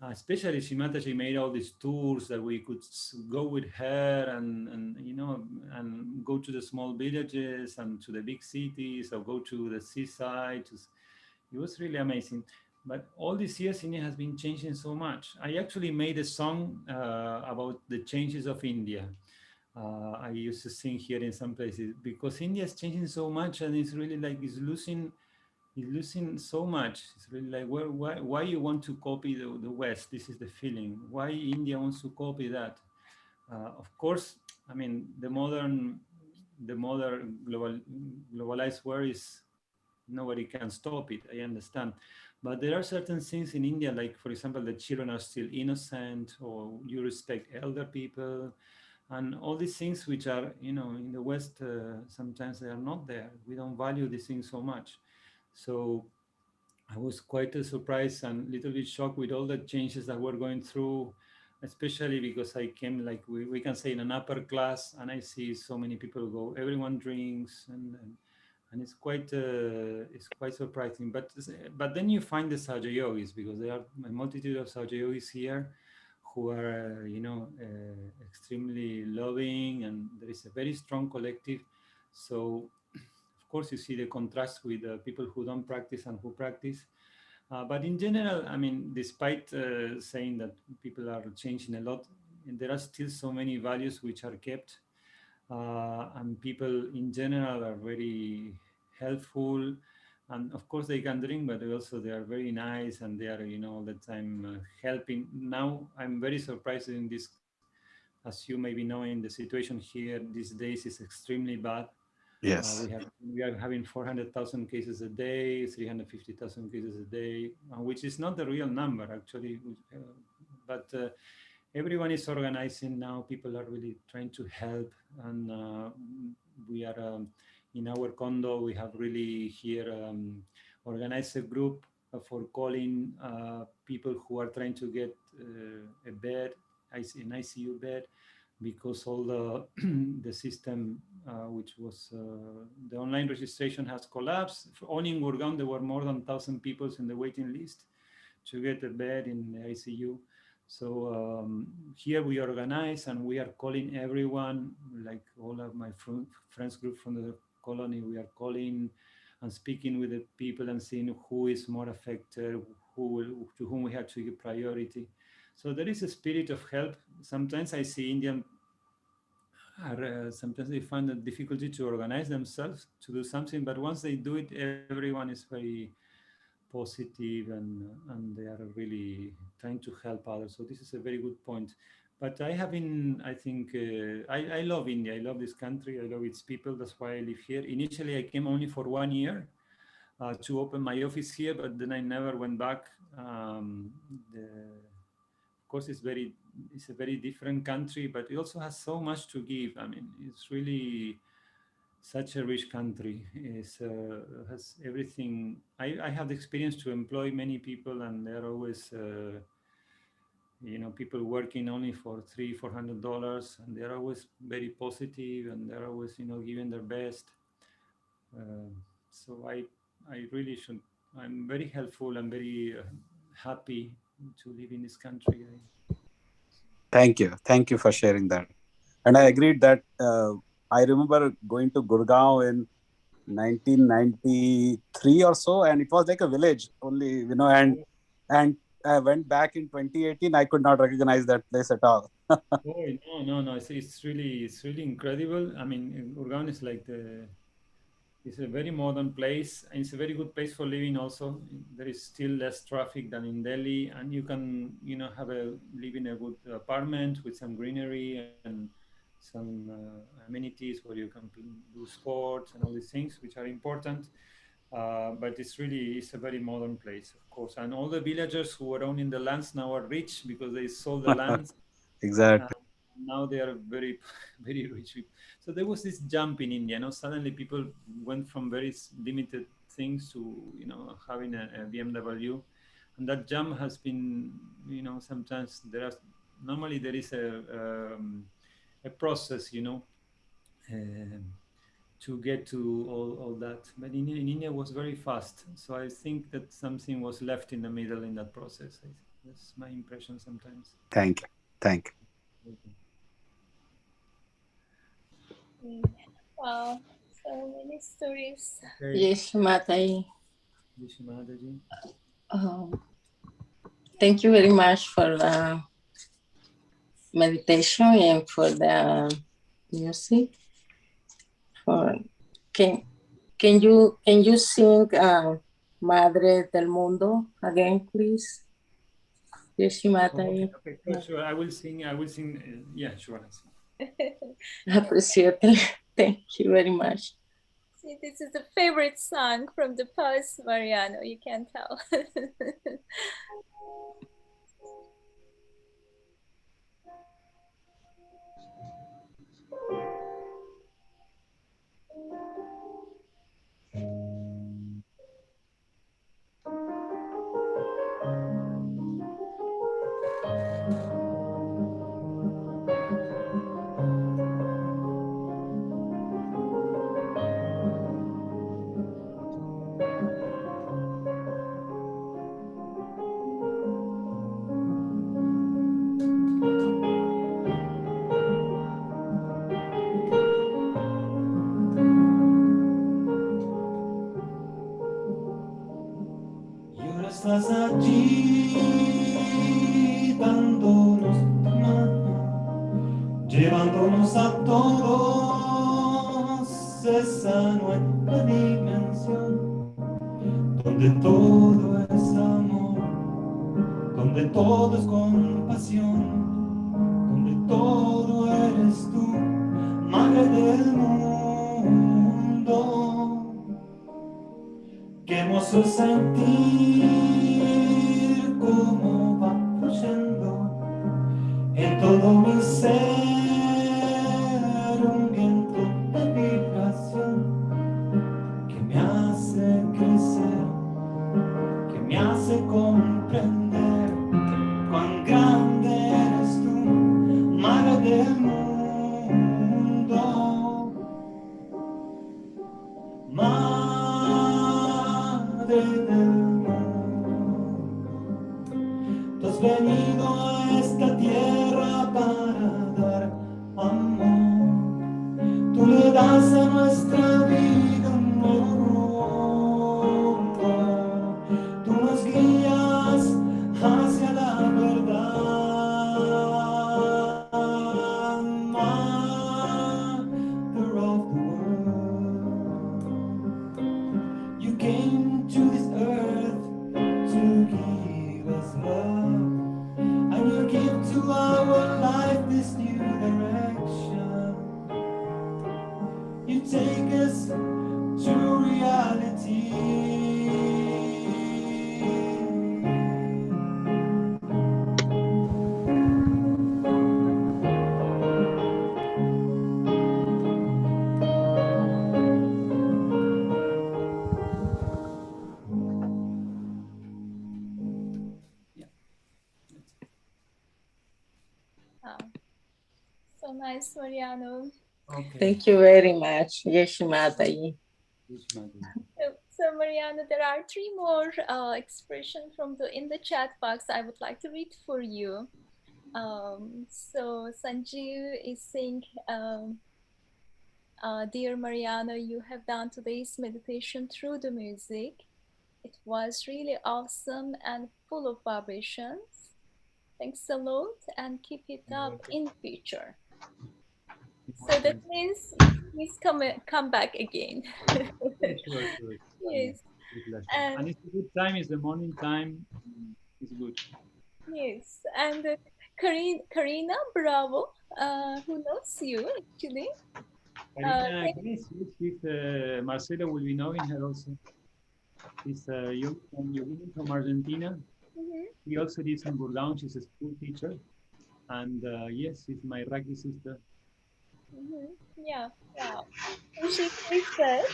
Especially Shimata, she made all these tours that we could go with her and go to the small villages and to the big cities or go to the seaside. It was really amazing. But all these years, India has been changing so much. I actually made a song about the changes of India. I used to sing here in some places because India is changing so much, and it's really like it's losing so much. It's really like why you want to copy the West? This is the feeling. Why India wants to copy that? Of course, I mean the modern globalized world is nobody can stop it. I understand, but there are certain things in India, like for example, the children are still innocent, or you respect elder people, and all these things which are in the West sometimes they are not there. We don't value these things so much. So I was quite surprised and a little bit shocked with all the changes that we're going through, especially because I came, like we can say, in an upper class, and I see so many people go, everyone drinks, and it's quite surprising. But then you find the Sahaja yogis, because there are a multitude of Sahaja yogis here who are extremely loving, and there is a very strong collective. So of course, you see the contrast with people who don't practice and who practice. But in general, I mean, despite saying that people are changing a lot, there are still so many values which are kept. And people in general are very helpful. And of course, they can drink, but also they are very nice, and they are, all the time helping. Now, I'm very surprised in this, as you may be knowing, the situation here these days is extremely bad. Yes. We are having 400,000 cases a day, 350,000 cases a day, which is not the real number actually. But everyone is organizing now. People are really trying to help, and we are in our condo. We have really here organized a group for calling people who are trying to get a bed, an ICU bed, because all the the system, which was the online registration, has collapsed. Only in Gurgaon, there were more than 1,000 people in the waiting list to get a bed in the ICU. So here we organize, and we are calling everyone, like all of my friends group from the colony. We are calling and speaking with the people and seeing who is more affected, to whom we have to give priority. So there is a spirit of help. Sometimes I see Indian sometimes they find a difficulty to organize themselves to do something, but once they do it, everyone is very positive, and they are really trying to help others. So this is a very good point. But I think I love India. I love this country. I love its people. That's why I live here. Initially, I came only for 1 year to open my office here, but then I never went back. Of course, it's a very different country, but it also has so much to give. I mean, it's really such a rich country. Has everything. I have the experience to employ many people, and they're always people working only for $300-400, and they're always very positive, and they're always giving their best. So I really should. I'm very helpful. I'm very happy to live in this country. Thank you. Thank you for sharing that. And I agreed that I remember going to Gurgaon in 1993 or so, and it was like a village only, and I went back in 2018. I could not recognize that place at all. Oh no! It's really incredible. I mean, Gurgaon is like it's a very modern place, and it's a very good place for living. Also, there is still less traffic than in Delhi, and you can live in a good apartment with some greenery and some amenities where you can do sports and all these things, which are important. But it's a very modern place, of course, and all the villagers who were owning the lands now are rich because they sold the lands. Exactly. Now they are very very rich people. So there was this jump in India. Suddenly people went from very limited things to having a BMW, And that jump has been, you know, sometimes normally there is a process, you know, to get to all that. But in India was very fast. So I think that something was left in the middle in that process. That's my impression sometimes. Thank you. Thank you. Wow, so many stories. Okay. Yes, Mataji. Vishwanathji. Thank you very much for the meditation and for the music. For can you sing Madre del Mundo again, please? Yes, Mataji. Okay, sure. I will sing. Yeah, sure. Appreciate it. Thank you very much. See, this is a favorite song from the past, Mariano. You can tell. Y ahora estás allí dándonos tu mano, llevándonos a todos esa nueva dimensión, donde todo es amor, donde todo es compasión, donde todo eres tú, madre del mundo. Qué hermoso sentir cómo va fluyendo en todo mi ser un viento de vibración que me hace crecer, que me hace comprender cuán grande eres tú, madre del mundo. Madre del mundo, tú has venido a esta tierra para dar amor. Tú le das a nuestra vida un nuevo rumbo. Tú nos guías hacia la verdad. Mother of the world, you came to this earth to give us love, and you give to our life this new direction. You take us to reality. So nice, Mariano. Okay. Thank you very much. Yes, Mataji. So Mariano, there are three more expressions from in the chat box I would like to read for you. So Sanjeev is saying, dear Mariano, you have done today's meditation through the music. It was really awesome and full of vibrations. Thanks a lot and keep it up in future. So that means please come back again. Sure. Yes. And it's a good time. It's the morning time. It's good. Yes. And Karina Bravo, who knows you actually. Karina, she's Marcelo will be knowing her also. She's from Argentina. She also lives in Burgaon. She's a school teacher. And yes, she's my Iraqi sister. Yeah. Wow. And she said,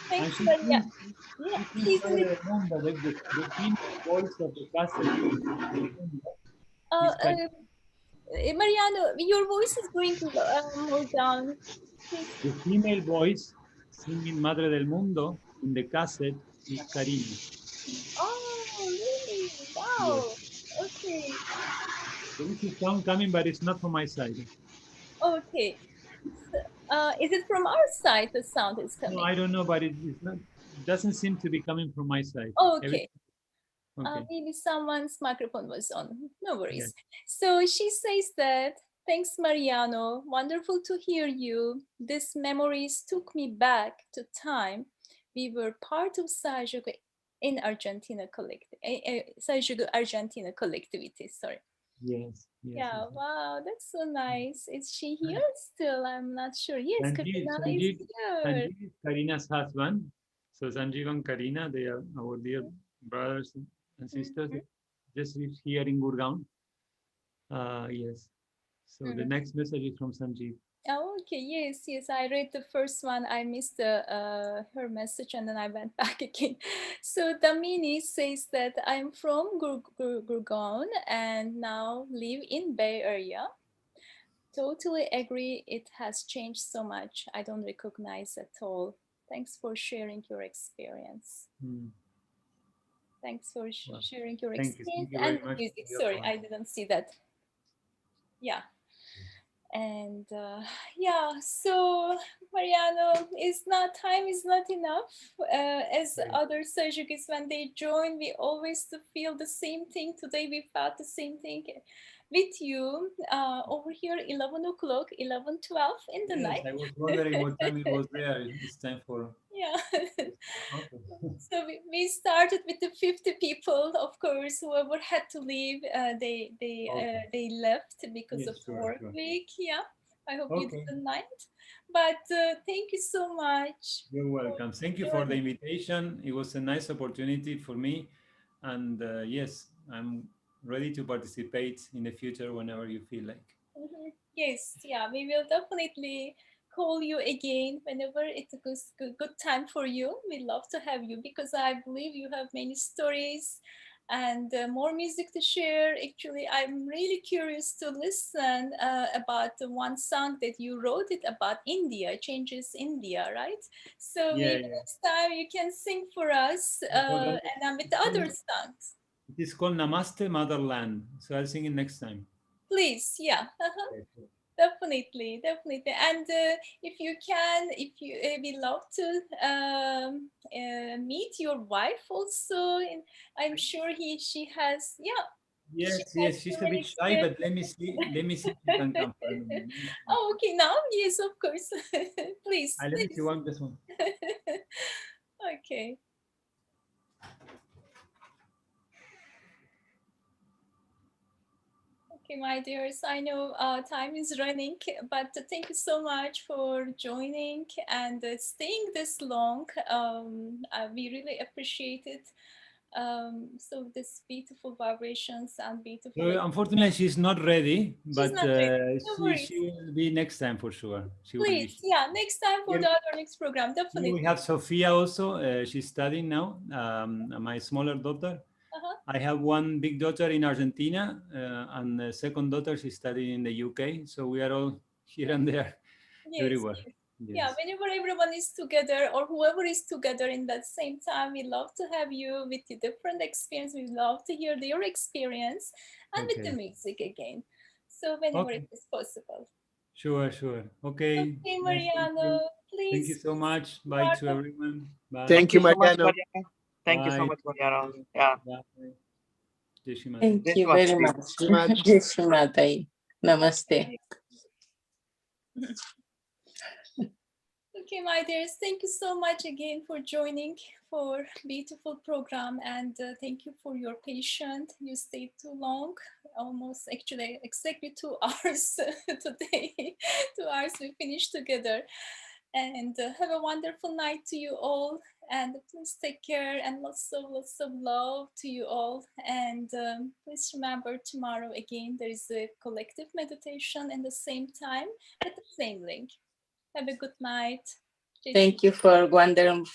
Thanks, she Maria. sings, Yeah, she please. sings Madre del Mundo, the female voice of the cassette. Uh, Is Karina. Mariano, your voice is going more down. Please. The female voice singing Madre del Mundo in the cassette is Karina. Oh, really? Yes. Wow. Okay. There is a sound coming, but it's not from my side. Okay. Is it from our side the sound is No, coming? I don't know, but it's not. It doesn't seem to be coming from my side. Okay. Okay. Maybe someone's microphone was on. No worries. Yeah. So she says that, thanks, Mariano. Wonderful to hear you. These memories took me back to time. We were part of Sahaja in Argentina Sahaja Argentina collectivity. Sorry. Yes. Yeah, Yes. wow, that's so nice. Is she here still? I'm not sure. Yes, Sanjeev, Karina is Sanjeev, here. Sanjeev is Karina's husband. So Sanjeev and Karina, they are our dear brothers and sisters. They just live here in Gurgaon. Yes. So the next message is from Sanjeev. Oh, okay. Yes, yes. I read the first one. I missed her message, and then I went back again. So Damini says that I'm from Gurgaon and now live in Bay Area. Totally agree. It has changed so much. I don't recognize at all. Thanks for sharing your experience. Thanks for sharing your experience and music. Sorry, I didn't see that. Yeah. And yeah, so Mariano, time is not enough. As other Sajikis, when they join, we always feel the same thing. Today we felt the same thing with you over here, 11 o'clock, 11, 12 in the night. I was wondering what time it was there. It's time for... Yeah. Okay. So we started with the 50 people, of course. Whoever had to leave, they left because of work week. Yeah, I hope you didn't mind. But thank you so much. You're welcome. Thank you for the invitation. It was a nice opportunity for me, and yes, I'm ready to participate in the future whenever you feel like. Yes, yeah, we will definitely call you again whenever it's a good time for you. We love to have you because I believe you have many stories and more music to share. Actually, I'm really curious to listen about the one song that you wrote it about India, Changes India, right? So maybe next time you can sing for us and with the other songs. It is called Namaste Motherland. So I'll sing it next time. Please, yeah. Definitely. And if you can, we love to meet your wife also. And I'm sure she has, Yes, she's a bit shy, but let me see if she can come. Oh, okay, now, yes, of course. Please. Let me see this one. Okay. Okay, my dears, I know time is running, but thank you so much for joining and staying this long. We really appreciate it. So this beautiful vibrations and beautiful. So unfortunately, she's not ready, but not ready. No she will be next time for sure. Please, yeah, next time for the other next program, definitely. We have Sophia also. She's studying now. My smaller daughter. I have one big daughter in Argentina, and the second daughter, she's studying in the UK. So we are all here and there everywhere. Yes. Yeah, whenever everyone is together or whoever is together in that same time, we love to have you with your different experience. We love to hear your experience and with the music again. So whenever it is possible. Sure. Okay. Okay, Mariano, please. Thank you so much. Bye to everyone. Bye. Thank you, Mariano. Thank you so much, Mariano. Yeah. Thank you very much. Jai Shri Mataji. Namaste. Okay, my dears, thank you so much again for joining for beautiful program, and thank you for your patience. You stayed too long, almost actually exactly 2 hours today. 2 hours we finished together, and have a wonderful night to you all, and please take care and lots of love to you all. And please remember, tomorrow again there is a collective meditation in the same time at the same link. Have a good night. Thank you for wonderful